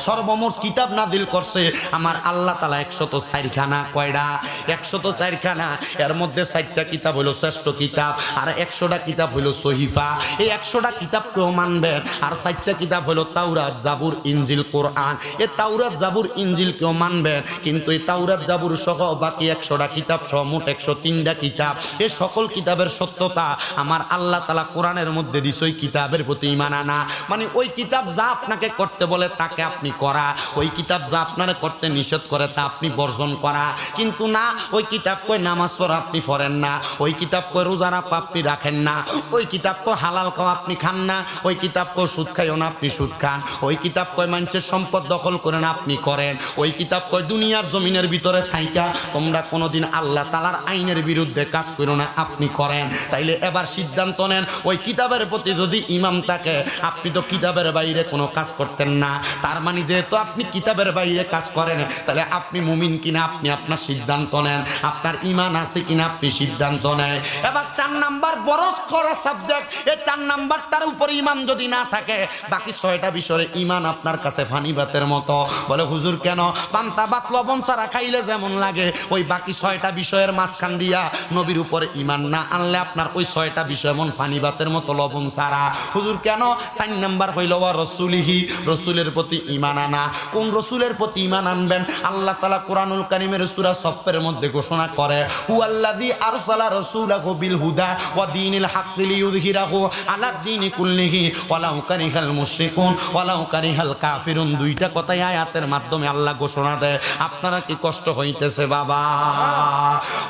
সর্বমোট কিতাব নাযিল করছে আমার আল্লাহ তাআলা 104 খানা। কয়টা? 104 খানা। এর মধ্যে 4টা কিতাব হলো শ্রেষ্ঠ কিতাব, আর 100টা কিতাব হলো সহিফা। এই 100টা কিতাবকেও মানবেন। আর 4টা কিতাব হলো তাওরাত, জাবুর, ইনজিল, কোরআন। এই তাওরাত, জাবুর, ইনজিল কেউ মানবেন, কিন্তু এই তাওরাত, জাবুর সহ বাকি 100টা কিতাব সহ মোট 103টা কিতাব, এই সকল কিতাবের সত্যতা আমার আল্লাহ তাআলা কোরআনের মধ্যে দিছে। ওই কিতাবের প্রতি ঈমান আনা মানে ওই কিতাব যা আপনাকে করতে বলে তাকে আপনি করা, ওই কিতাব যা আপনারা করতে নিষেধ করে তা আপনি বর্জন করা। কিন্তু না, ওই কিতাব কই নামাজ পড়া আপনি পড়েন না, ওই কিতাব কই রোজা রাখা আপনি রাখেন না, ওই কিতাব কই হালাল খাওয়া আপনি খান না, ওই কিতাব কই সুদ খাইও না আপনি সুদ খান, ওই কিতাব কয় মানুষের সম্পদ দখল করেন আপনি করেন, ওই কিতাব কয় দুনিয়ার জমিনের ভিতরে থাইকা তোমরা কোনোদিন আল্লাহ তাআলার আইনের বিরুদ্ধে কাজ করো না আপনি করেন। তাইলে এবার সিদ্ধান্ত নেন, ওই কিতাবের প্রতি যদি ঈমান থাকে, আপনি তো কিতাবের বাইরে কোনো কাজ করতেন না। তার মানে যেহেতু আপনি কিতাবের বাইরে কাজ করেন, তাহলে আপনি মুমিন কিনা আপনি আপনার সিদ্ধান্ত নেন, আপনার ঈমান আছে কিনা আপনি সিদ্ধান্ত নেন। এবার 4 নাম্বার বড় খরা সাবজেক্ট, এই 4 নাম্বারটার উপর ঈমান যদি না থাকে, বাকি 6টা বিষয়ে ঈমান আপনার কাছে ফানি ভাতের মতো। বলে হুজুর কেন? পান্তা ভাত লবণ ছাড়া খাইলে যেমন লাগে, ওই বাকি 6টা বিষয়ের মাঝখান দিয়া নবীর উপরে ঈমান না আনলে আপনার ওই 6টা বিষয় এমন ফানি ভাতের মতো লবণ ছাড়া। হুজুর কেন? 4 নাম্বার হইল ওয়া রাসূলিহি, রাসূলের প্রতি ঈমান আনা। কোন রাসূলের প্রতি ঈমান আনবেন? আল্লাহ তাআলা কোরআনুল কারীমের সূরা সফের মধ্যে ঘোষণা করে, হুয়াল্লাযী আরসালা রাসূলাহু বিল হুদা ওয়া দীনিল হাক্কি লিইয়ুযহিরাহু আলাদ দীনি কুল্লিহি ওয়ালাউ কারিহাল মুশরিকুন ওয়ালাউ কারিহাল কাফিরুন। 2টা কথাই আয়াতের মাধ্যমে আল্লাহ ঘোষণা দেয়। আপনারা কি কষ্ট হইতেছে বাবা?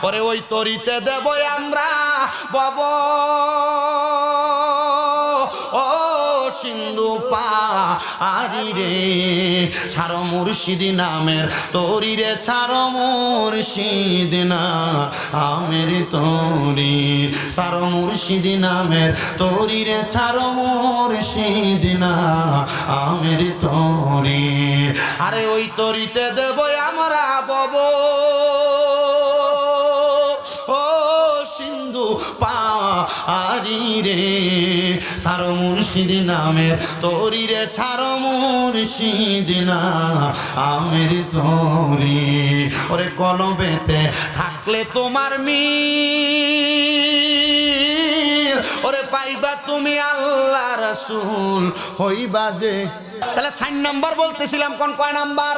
পরে ওই তরিতে দেব আমরা বাবা, ও সিন্ধু পারি রে, ছাড়ো মুর্শিদ নামের তরি রে, ছাড়ো মুর্শিদ নামের তরি, ছাড়ো মুর্শিদ নামের তরি রে, ছাড়ো মুর্শিদ নামের তরি। আরে ওই তরিতে দেব আমরা বব, ও সিন্ধু পারি রে, ছাড়ো মুর্শিদ নামের তরি রে, ছাড়ো মুর্শিদ নামের তরি। ওরে কলবেতে থাকলে তোমার মিল, ওরে পাইবা তুমি আল্লাহ রাসূল হইবা যে। তাহলে 4 নাম্বার বলতেছিলাম, কোন কয় নাম্বার?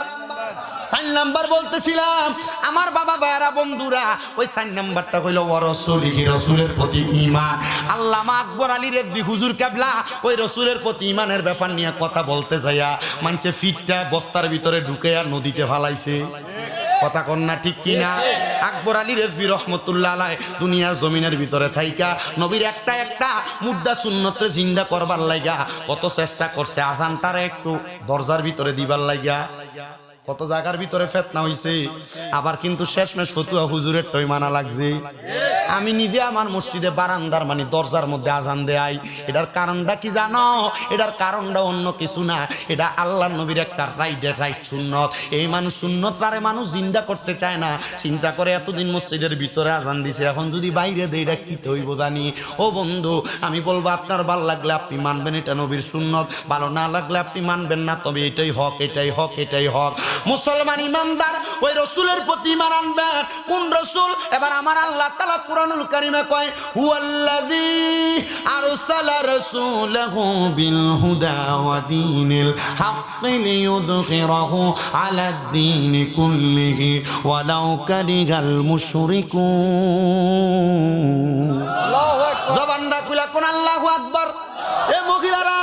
4 নাম্বার বলতেছিলাম। আমার বাবা ভাইরা বন্ধুরা, ওই 4 নাম্বারটা হইল ওয়া রাসূলিহি, রাসূলের প্রতি ঈমান। আল্লামা আকবর আলী রেজভী হুজুর কেবলা ওই রাসূলের প্রতি ঈমানের ব্যাপার নিয়ে কথা বলতে যাইয়া মানুষে ফিটটা বস্তার ভিতরে ঢুকে আর নদীতে ফালাইছে। কথা কন না ঠিক কিনা? আকবর আলী রেজভী রহমতুল্লাহ আলাইহি দুনিয়ার জমিনের ভিতরে থাইকা নবীর একটা একটা মুদ্দা সুন্নতে জিন্দা করবার লাগা কত চেষ্টা করছে, আজানটারে একটু দরজার ভিতরে দিবার লাগা কত জায়গার ভিতরে ফেতনা হইছে, আবার কিন্তু শেষমেশ ফতুয়া হুজুরের টই মানা লাগছে। আমি নিজে আমার মসজিদে বারান্দার মানে দরজার মধ্যে আজান দেই। এটার কারণটা কি জানো? এটার কারণটা অন্য কিছু না, এটা আল্লাহর নবীর একটা রাইট সুন্নত। এই মানুষ সুন্নতটারে মানুষ জিন্দা করতে চায় না, চিন্তা করে এতদিন মসজিদের ভিতরে আজান দিছে, এখন যদি বাইরে দেয় এটা কি হইব জানি। ও বন্ধু, আমি বলবো আপনার ভালো লাগলে আপনি মানবেন এটা নবীর সুন্নত, ভালো না লাগলে আপনি মানবেন না, তবে এটাই হক, এটাই হক, এটাই হক। মুসলমান ইমানদার ওই রসুলের প্রতি ঈমান আনবেন। কোন রসুল? এবার আমার আল্লাহ তাআলা কুরআনুল কারীমে কয়, হুয়াল্লাযী আরসালা রাসূলাহু বিল হুদা ওয়া দীনিল হাক্কি লিইয়ুযহিরাহু আলাদ দীনি কুল্লিহি ওয়ালাউ কারিহাল মুশরিকুন। আল্লাহু আকবার। জবানটা খুলে কোন আল্লাহু আকবার। এ মহিলারা,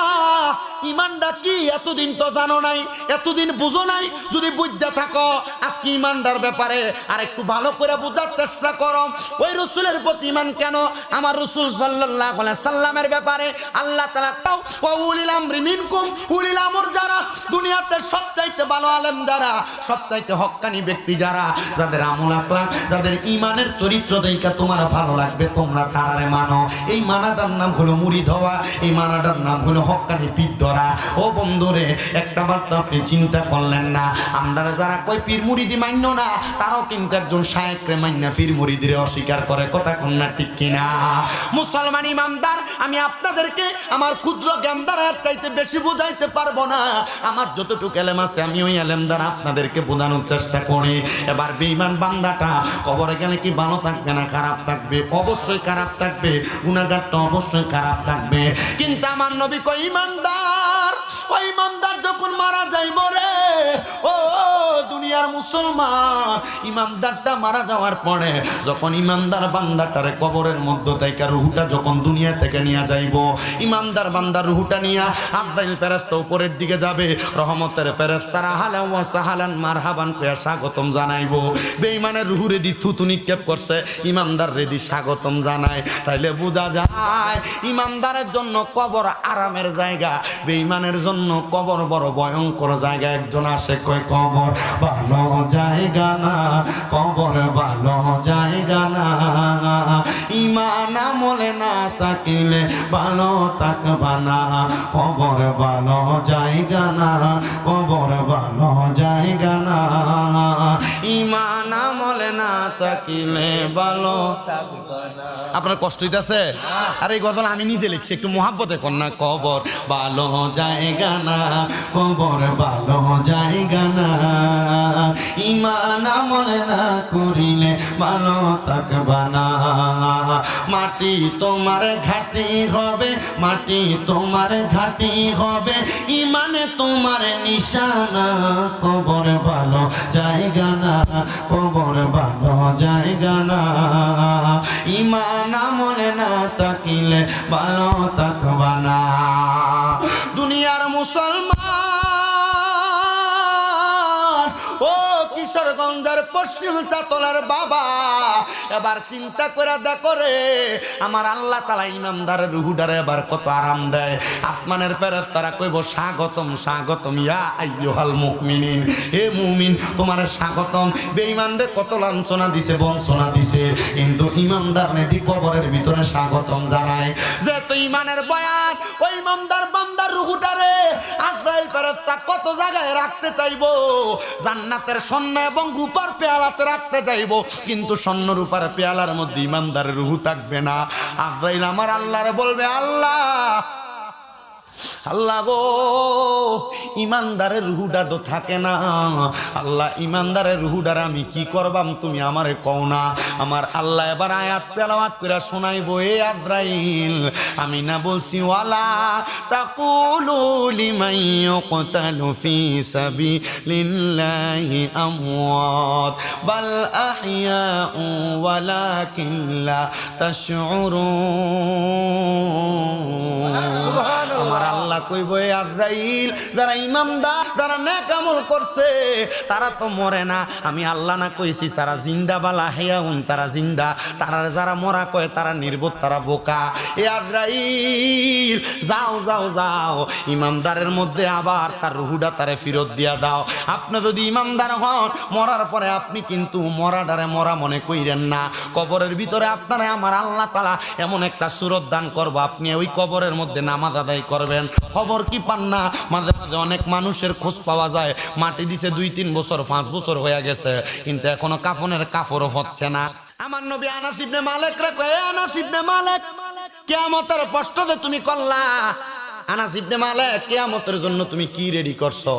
ইমানটা কি এতদিন তো জানো নাই, এতদিন বুঝো নাই। যদি বুঝা থাকো আজকে ইমানদার ব্যাপারে আর একটু ভালো করে বোঝার চেষ্টা করো। ওই রসুলের প্রতি ইমান কেন? আমার রসুল সাল্লাল্লাহু আলাইহি সাল্লামের ব্যাপারে আল্লাহ তাআলা কও, ওয়া উলিল আমরি মিনকুম, উলিল আমর যারা দুনিয়াতে সবচাইতে ভালো আলেম যারা, সবচাইতে হক্কানি ব্যক্তি যারা, যাদের আমল আকলাক, যাদের ইমানের চরিত্র দেখা তোমার ভালো লাগবে, তোমরা তারারে মানো। এই মানাটার নাম হলো মুরিদ হওয়া, এই মানাটার নাম হলো হক্কানি পীর ধরা। ও বন্ধুরে, একটা বার তো আপনি চিন্তা করলেন না, আমরা যারা কই পীর মুরিদি মান্য না, তারাও কিন্তু একজন শায়েখরে মান্য পীর মুরিদিরে অস্বীকার করে। কথা কোন না ঠিক কিনা? মুসলমান ইমানদার, আমি আপনাদেরকে আমার ক্ষুদ্র জ্ঞান দ্বারা একটাইতে বেশি বুঝাইতে পারবো না। আমার যতটুকু এলেম আছে আমি ওই এলেম দ্বারা আপনাদেরকে বোঝানোর চেষ্টা করি। এবার বেঈমান বান্দাটা কবরে গেলে কি ভালো থাকবে না খারাপ থাকবে? অবশ্যই খারাপ থাকবে, গুনাহগারটা অবশ্যই খারাপ থাকবে। কিন্তু আমার নবী কই, ইমানদার, ওই ইমানদার যখন মারা যাইব রে, ও দুনিয়ার মুসলমান, ইমানদারটা মারা যাওয়ার পরে যখন ইমানদার বান্দাটারে কবরের মধ্যে থেকে রুহুটা যখন দুনিয়া থেকে নিয়ে যাইব, ইমানদার বান্দার রুহুটা নিয়ে আজরাইল ফেরেশতা উপরের দিকে যাবে, রহমতের ফেরেশতারা হালান ওয়া সাহালান মারহাবান কইয়া স্বাগতম জানাইব। বেঈমানের রুহু রেদি থুতু নিক্ষেপ করছে, ইমানদার রেদি স্বাগতম জানায়। তাইলে বোঝা যায় ইমানদারের জন্য কবর আরামের জায়গা, বেঈমানের জন্য কবর বড় ভয়ঙ্কর জায়গা। একজন আসে কয়, কবর ভালো জায়গা না, কবর ভালো জায়গা না, ঈমান আমলে না থাকিলে ভালো থাকবা না, কবর ভালো জায়গা না, কবর ভালো জায়গা না, ঈমান আমলে না থাকিলে ভালো থাকবা না। আপনার কষ্ট হইতাছে? আর এই গজল আমি নিজে লিখছি, একটু মহাব্বতে কর না। কবর ভালো জায়গা না, কবর ভালো জায়গা না, ঈমান আমলে না করিলে ভালো থাকবা না। মাটি তোমার ঘাটি হবে, মাটি তোমার ঘাটি হবে, ঈমানে তোমার নিশানা, কবর ভালো জায়গা না, কবর ভালো জায়গা না, ঈমান আমলে না থাকিলে ভালো থাকবা না। দুনিয়ার মুসলমান, ও কিশোরগঞ্জের পশ্চিম চাতলার বাবা, এবার চিন্তা করে দেখো রে, আমার আল্লাহ তাআলা ইমানদারের রুহুডারে এবার কত আরাম দেয়। আসমানের ফেরেশতারা কইব, স্বাগতম স্বাগতম ইয়া আইয়ুহাল মুমিনিন, হে মুমিন তোমার স্বাগতম। বেঈমানরে কত লাঞ্ছনা দিছে, বঞ্চনা দিছে, কিন্তু ইমানদার নেদি কবরের ভিতরে স্বাগতম জানায়। যে তো ইমানের বয়ান, ওই ইমানদার বান্দার রুহুডারে আজরাইল ফেরেশতা কত জায়গায় রাখতে চাইবো, জান্নাতের স্বর্ণ এবং রূপার পেয়ালাতে রাখতে চাইবো, কিন্তু স্বর্ণ রূপার পেয়ালার মধ্যে ইমানদারের রুহু থাকবে না। আজরাইল আমার আল্লাহরে বলবে, আল্লাহ আল্লাহ গো, ইমানদারের রুহুটা তো থাকে না, আল্লাহ ইমানদারের রুহুটার আমি কি করবাম, তুমি আমারে কও না। আমার আল্লাহ এবার আয়াত তেলাওয়াত করে শোনাইবো, এ আজরাইল আমি না বলছি, ওয়ালা তাকুলু লিমান ইউকতালু ফি সাবিলিল্লাহি আমওয়াত বাল আহইয়াউ ওয়ালাকিন লা তাশউরুন। আমার আল্লাহ আল্লাহ কইব এ আজরাইল যারা ইমানদার যারা নেক আমল করছে তারা তো মরে না আমি আল্লাহ না কইছি যারা জিন্দা বালা হেয়াউন তারা জিন্দা তারা যারা মরা কয় তারা নির্বোধ তারা বোকা এ আজরাইল যাও যাও যাও ইমানদারের মধ্যে আবার তার রুহুটা তারে ফেরত দিয়া দাও আপনি যদি ইমানদার হন মরার পরে আপনি কিন্তু মরাডারে মরা মনে কইরেন না কবরের ভিতরে আপনারা আমার আল্লাহ তাআলা এমন একটা সুরত দান করব আপনি ওই কবরের মধ্যে নামাজ আদায় করবেন খবর কি পান না মাঝে মাঝে অনেক মানুষের খোঁজ পাওয়া যায় মাটি দিছে 2-3 বছর 5 বছর হয়ে গেছে কিন্তু এখনো কাফনের কাপড়ও হচ্ছে না আমার নবী আনাস ইবনে মালিক রে কয় আনাস ইবনে মালিক কিয়ামতের কষ্ট যে তুমি করলা আনাস ইবনে মালিক কিয়ামতের জন্য তুমি কি রেডি করছো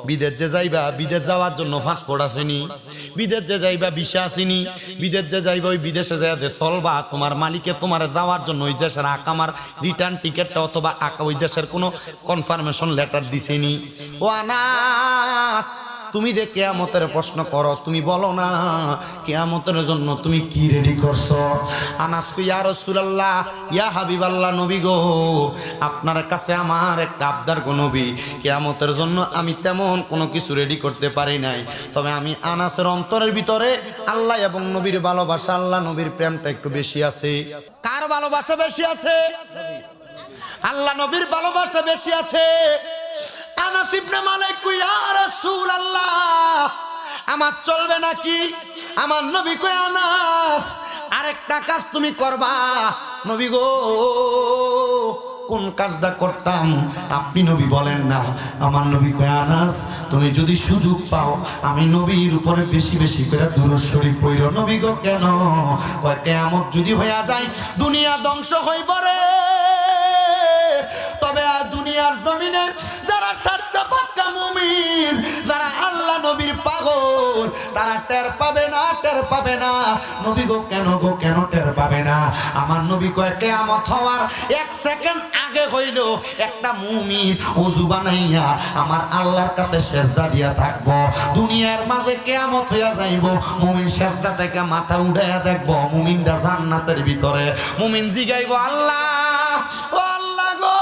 বিদেশ যে যাইবা বিদেশ যাওয়ার জন্য পাসপোর্ট আসেনি বিদেশ যে যাইবা ভিসা আসেনি বিদেশ যে যাইবা ওই বিদেশে যাইতে চলবা তোমার মালিকে তোমার যাওয়ার জন্য ওই দেশের আকামার রিটার্ন টিকেটটা অথবা ওই দেশের কোনো কনফার্মেশন লেটার দিছেনি ও আনাস তুমি যে কিয়ামতের প্রশ্ন করো তুমি বলো না কিয়ামতের জন্য তুমি কি রেডি করছো আনাস কই ইয়া রাসূলুল্লাহ ইয়া হাবিবাল্লাহ নবী গো আপনার কাছে আমার একটা আবদার গো নবী কিয়ামতের জন্য আমি তেমন কোনো কিছু রেডি করতে পারি নাই তবে আমি আনাসের অন্তরের ভিতরে আল্লাহ এবং নবীর ভালোবাসা আল্লাহ নবীর প্রেমটা একটু বেশি আছে কার ভালোবাসা বেশি আছে আল্লাহ নবীর ভালোবাসা বেশি আছে আনাস ইবনে মালিক কই ইয়া রাসূলুল্লাহ আমার চলবে নাকি আমার নবী কই আনাস আরেকটা কাজ তুমি করবা নবী গো কোন কাজটা করতাম আপনি নবী বলেন না আমার নবী কয় আনাস তুমি যদি সুযোগ পাও আমি নবীর উপরে বেশি বেশি করে দুরূদ শরীফ পড়ো নবী গো কেন কয় কিয়ামত যদি হইয়া যায় দুনিয়া ধ্বংস হইব রে তবে দুনিয়ার জমিনে যারা সচ্চা পাক্কা মুমিন যারা আল্লাহ নবীর পাগল তারা টের পাবে না নবী গো কেন টের পাবে না আমার নবী কয় কিয়ামত হওয়ার 1 সেকেন্ড আগে হইল একটা মুমিন ওযু বানাইয়া আমার আল্লাহর কাছে সিজদা দিয়া থাকবো দুনিয়ার মাঝে কিয়ামত হইয়া যাইব মুমিন সিজদা থেকে মাথা উঠাইয়া দেখবো মুমিনটা জান্নাতের ভিতরে মুমিন জিগাইবো আল্লাহ ও আল্লাহ গো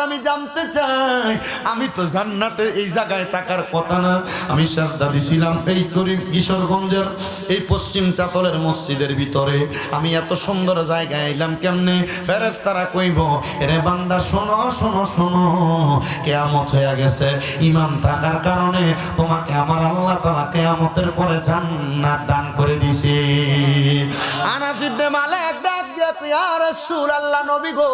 আমি জানতে চাই আমি তো জান্নাতে এই জায়গায় থাকার কথা না আমি সিজদা দিছিলাম এই কিশোরগঞ্জের এই পশ্চিম চাতলের মসজিদের ভিতরে আমি এত সুন্দর জায়গায় এলাম কেমনে ফেরেশতারা কইব এরে বান্দা শোনো শোনো শোনো কিয়ামত হয়ে গেছে ঈমান থাকার কারণে তোমাকে আমার আল্লাহ তাআলা কিয়ামতের পরে জান্নাত দান করে দিয়েছে আনাস ইবনে মালিক ডাক দিয়া ইয়া রাসূলুল্লাহ নবী গো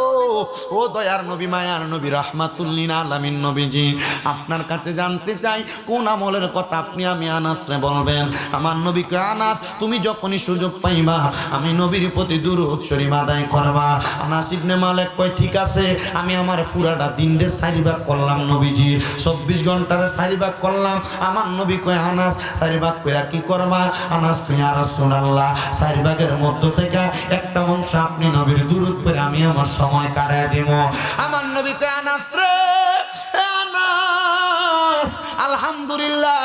ও দয়ার নবী মায়ার নবী রাহমাতুল লিল আলামিন নবীজি আপনার কাছে জানতে চাই কোন আমলের কথা আপনি আমি আনাসরে বলবেন আমার নবী কয় আনাস তুমি যখনই সুযোগ পাইবা আমি নবীর প্রতি দুরূদ শরীফ আদায় করবা আনাস ইবনে মালিক কয় ঠিক আছে আমি আমার পুরাটা দিনরে 4 ভাগ করলাম নবীজি 24 ঘন্টারে 4 ভাগ করলাম আমার নবী কয় আনাস 4 ভাগ কইরা কি করবা আনাস কয় ইয়া রাসূলুল্লাহ 4 ভাগের মধ্য থেকে একটা অংশ আপনি নবীর দুরূদ পড়ে আমি আমার সময় কাটায় দেব আমার নবী কয় আনাস রে আনাস আলহামদুলিল্লাহ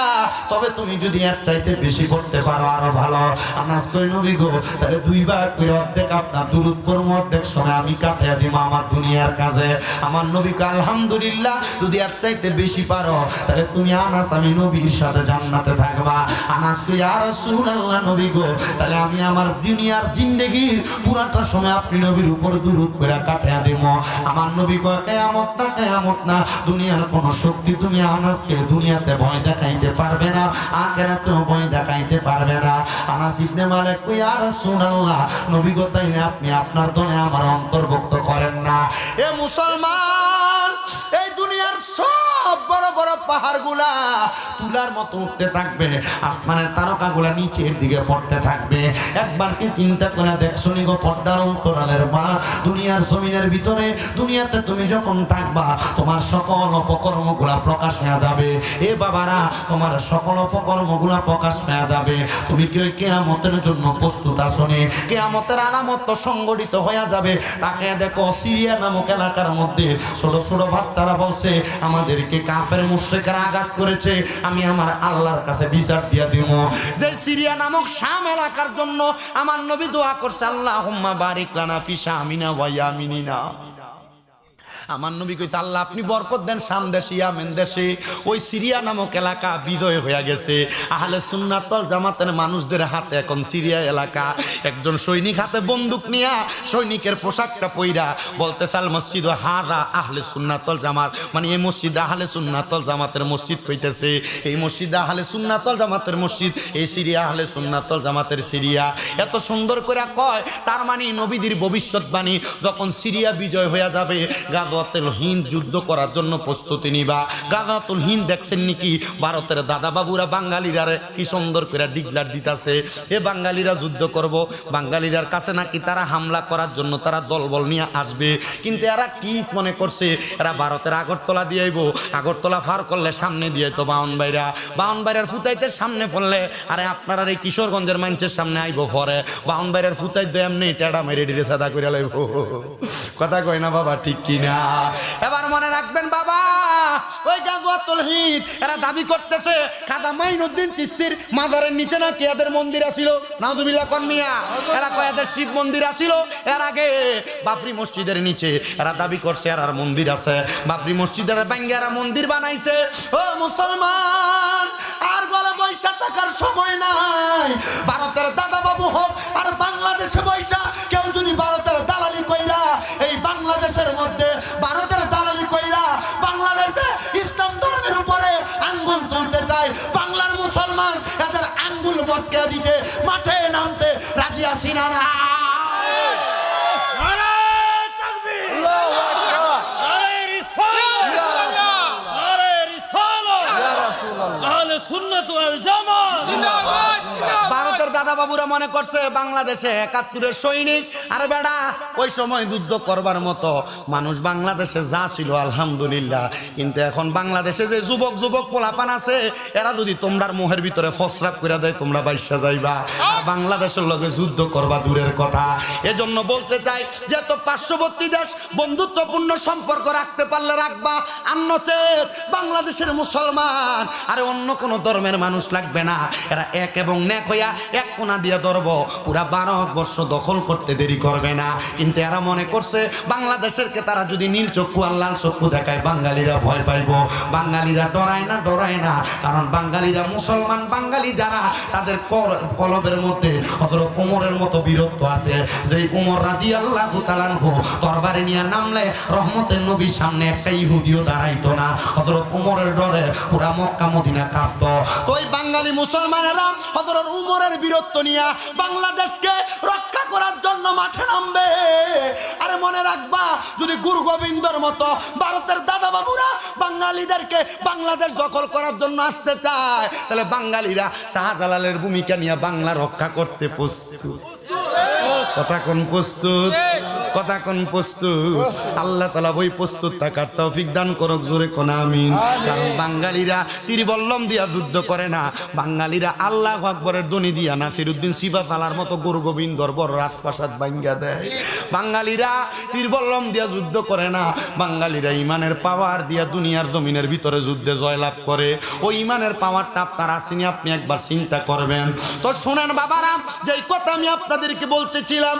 তবে তুমি যদি এর চাইতে বেশি করতে পারো আরো ভালো আনাস কই নবী গো তাহলে 2 বার করে অর্ধেক আপনার দুরূদ পড়ব অর্ধেক সময় আমি কাটিয়ে দিব আমার দুনিয়ার কাজে আমার নবী কয় আলহামদুলিল্লাহ যদি এর চাইতে বেশি পারো তাহলে তুমি আনাস আমি নবীর সাথে জান্নাতে থাকবা আনাস কই ইয়া রাসূলুল্লাহ নবী গো তাহলে আমি আমার দুনিয়ার জিন্দেগীর পুরাটা সময় আপনি নবীর উপর দুরূদ করে কাটিয়ে দেব আমার নবী কয় কিয়ামত না দুনিয়ার কোন শক্তি তুমি আনাসকে দুনিয়াতে ভয় দেখাইতে পারবে না আখিরাতেও ভয় দেখাইতে পারবে না আনাস ইবনে মালিক কই ইয়া রাসূলুল্লাহ নবী গো তাইলে আপনি আপনার দলে আমার অন্তর্ভুক্ত করেন না এ মুসলমান এই দুনিয়ার সব বড় বড় পাহাড়গুলা তুলার মতো উঠতে থাকবে আসমানের তারকাগুলা নিচের দিকে পড়তে থাকবে একবার কি চিন্তা করে দেখছো নি গো পর্দার অন্তরালের মা দুনিয়ার জমিনের ভিতরে দুনিয়াতে তুমি যখন থাকবা তোমার সকল অপকর্মগুলা প্রকাশ হয়ে যাবে এ বাবারা তোমার সকল অপকর্মগুলা প্রকাশ হয়ে যাবে তুমি কি ওই কিয়ামতের জন্য প্রস্তুত আছো নি কিয়ামতের আলামত সংগঠিত হয়ে যাবে তাকে দেখো সিরিয়া নামক এলাকার মধ্যে ছোট ছোট বাচ্চারা বলছে আমাদেরকে কাফের মুশরিকরা আঘাত করেছে আমি আমার আল্লাহর কাছে বিচার দিয়া দিব যে সিরিয়া নামক শাম এলাকার জন্য আমার নবী দোয়া করছে আল্লাহুম্মা বারিক লানা ফি শামিনা ওয়া ইয়ামিনিনা আমার নবী কইছে আল্লাহ আপনি বরকত দেন শাম দেশে ইয়ামেন দেশে ওই সিরিয়া নামক এলাকা বিজয় হয়ে গেছে আহলে সুন্নাত ওয়াল জামাতের মানুষদের হাতে এখন সিরিয়া এলাকা একজন সৈনিক হাতে বন্দুক নিয়া সৈনিকের পোশাকটা পইরা বলতেছে আল মসজিদ হাযা আহলে সুন্নাত ওয়াল জামাত মানে এই মসজিদ আহলে সুন্নাত ওয়াল জামাতের মসজিদ কইতেছে এই মসজিদ আহলে সুন্নাত ওয়াল জামাতের মসজিদ এই সিরিয়া আহলে সুন্নাত ওয়াল জামাতের সিরিয়া এত সুন্দর করে কয় তার মানে নবীদের ভবিষ্যৎবাণী যখন সিরিয়া বিজয় হয়ে যাবে গাজওয়াতুল হিন্দ যুদ্ধ করার জন্য প্রস্তুতি নিবা গাজওয়াতুল হিন্দ দেখছেন নাকি ভারতের দাদা বাবুরা বাঙালিরা কি সুন্দর করে ডিক্লার দিতাছে এ বাঙালিরা যুদ্ধ করব বাঙালিরার কাছে নাকি তারা হামলা করার জন্য তারা দলবল নিয়ে আসবে কিন্তু এরা কি মনে করছে এরা ভারতের আগরতলা দিয়ে আইবো আগরতলা পার করলে সামনে দিয়ে তো বাউনবাইরার ফুতাইতে সামনে পড়লে আরে আপনারা এই কিশোরগঞ্জের মানুষের সামনে আইবো পরে বাউনবাইরার ফুতাই তো এমনি টেডা মেরে ডিরে সাদা করে লাইব কথা কই না বাবা ঠিক কিনা এবার মনে রাখবেন বাবা ওই গাজওয়াতুল হিন্দ এরা দাবি করতেছে খাজা মাইনুদ্দিন চিশতির মাজারের নিচে নাকি এদের মন্দির আছিল নাউজুবিল্লাহ কোন মিয়া এরা কয় এদের শিব মন্দির আছিল এর আগে বাবরি মসজিদের নিচে এরা দাবি করছে আর মন্দির আছে বাবরি মসজিদের ভাঙ্গা এরা মন্দির বানাইছে ও মুসলমান আর বলে বৈশা থাকার সময় নাই ভারতের দাদা বাবু হোক আর বাংলাদেশে বৈশা কেউ যদি ভারতের দালালি কইরা এই বাংলাদেশের মধ্যে ভারতের দালালি কইরা বাংলাদেশে ইসলাম ধর্মের উপরে আঙ্গুল তুলতে চায় বাংলার মুসলমান এদের আঙ্গুল বটকে দিতে মাঠে নামতে রাজি আছি না ভারতের দাদা বাবুরা মনে করছে বাংলাদেশে ৭১-এর সৈনিক আর বেড়া ওই সময় যুদ্ধ করবার মতো মানুষ বাংলাদেশে যা ছিল আলহামদুলিল্লাহ কিন্তু এখন বাংলাদেশে যে যুবক যুবক পোলাপান আছে এরা যদি তোমরার মোহের ভিতরে ফসরাপ করে দেয় তোমরা বাইশা যাইবা আর বাংলাদেশের লগে যুদ্ধ করবা দূরের কথা এজন্য বলতে চাই যে তো পার্শ্ববর্তী দেশ বন্ধুত্বপূর্ণ সম্পর্ক রাখতে পারলে রাখবা আর নচেত বাংলাদেশের মুসলমান আরে অন্য কোন ধর্মের মানুষ লাগবে না এরা এক এবং নেক হইয়া এক কোনা দিয়া ধরব পুরা 12 বর্ষ দখল করতে দেরি করবে না কিন্তু এরা মনে করছে বাংলাদেশেরকে তারা যদি নীল চক্ষু আর লাল চক্ষু দেখায় বাঙালিরা ভয় পাইব বাঙালিরা ডরায় না কারণ বাঙালিরা মুসলমান বাঙালি যারা তাদের কলবের মধ্যে হযরত ওমরের মতো বীরত্ব আছে যেই ওমর রাদিয়াল্লাহু তাআলা তরবারি নিয়ে নামলে রহমতের নবীর সামনে একটা ইহুদিও দাঁড়াইতো না হযরত ওমরের ডরে পুরা মক্কা মদিনা কাঁপতো তো ওই বাঙালি মুসলমানেরা হযরত ওমরের বীরত্ব নিয়ে বাংলাদেশকে রক্ষা করার জন্য মাঠে নামবে আরে মনে রাখবা যদি গুরু গোবিন্দর মতো ভারতের দাদা বাবুরা বাঙালিদেরকে বাংলাদেশ দখল করার জন্য আসতে চায় তাহলে বাঙালিরা শাহজালালের ভূমিকা নিয়ে বাংলা রক্ষা করতে প্রস্তুত কথা কোন প্রস্তুত আল্লাহ তাআলা ওই প্রস্তুত থাকার তৌফিক দান করুক জোরে কোন আমিন কারণ বাঙালিরা তীরবল্লম দিয়া যুদ্ধ করে না বাঙালিরা আল্লাহু আকবরের ধ্বনি দিয়া নাসিরউদ্দিন সিপাহসালার মতো গুরু গোবিন্দর বড় রাজপ্রাসাদ ভাঙ্গা দেয় বাঙালিরা তীরবল্লম দিয়া যুদ্ধ করে না বাঙালিরা ইমানের পাওয়ার দিয়া দুনিয়ার জমিনের ভিতরে যুদ্ধে জয়লাভ করে ওই ইমানের পাওয়ারটা আপনার আসেনি আপনি একবার চিন্তা করবেন তো শুনেন বাবারা যেই কথা আমি আপনাদেরকে বলতেছিলাম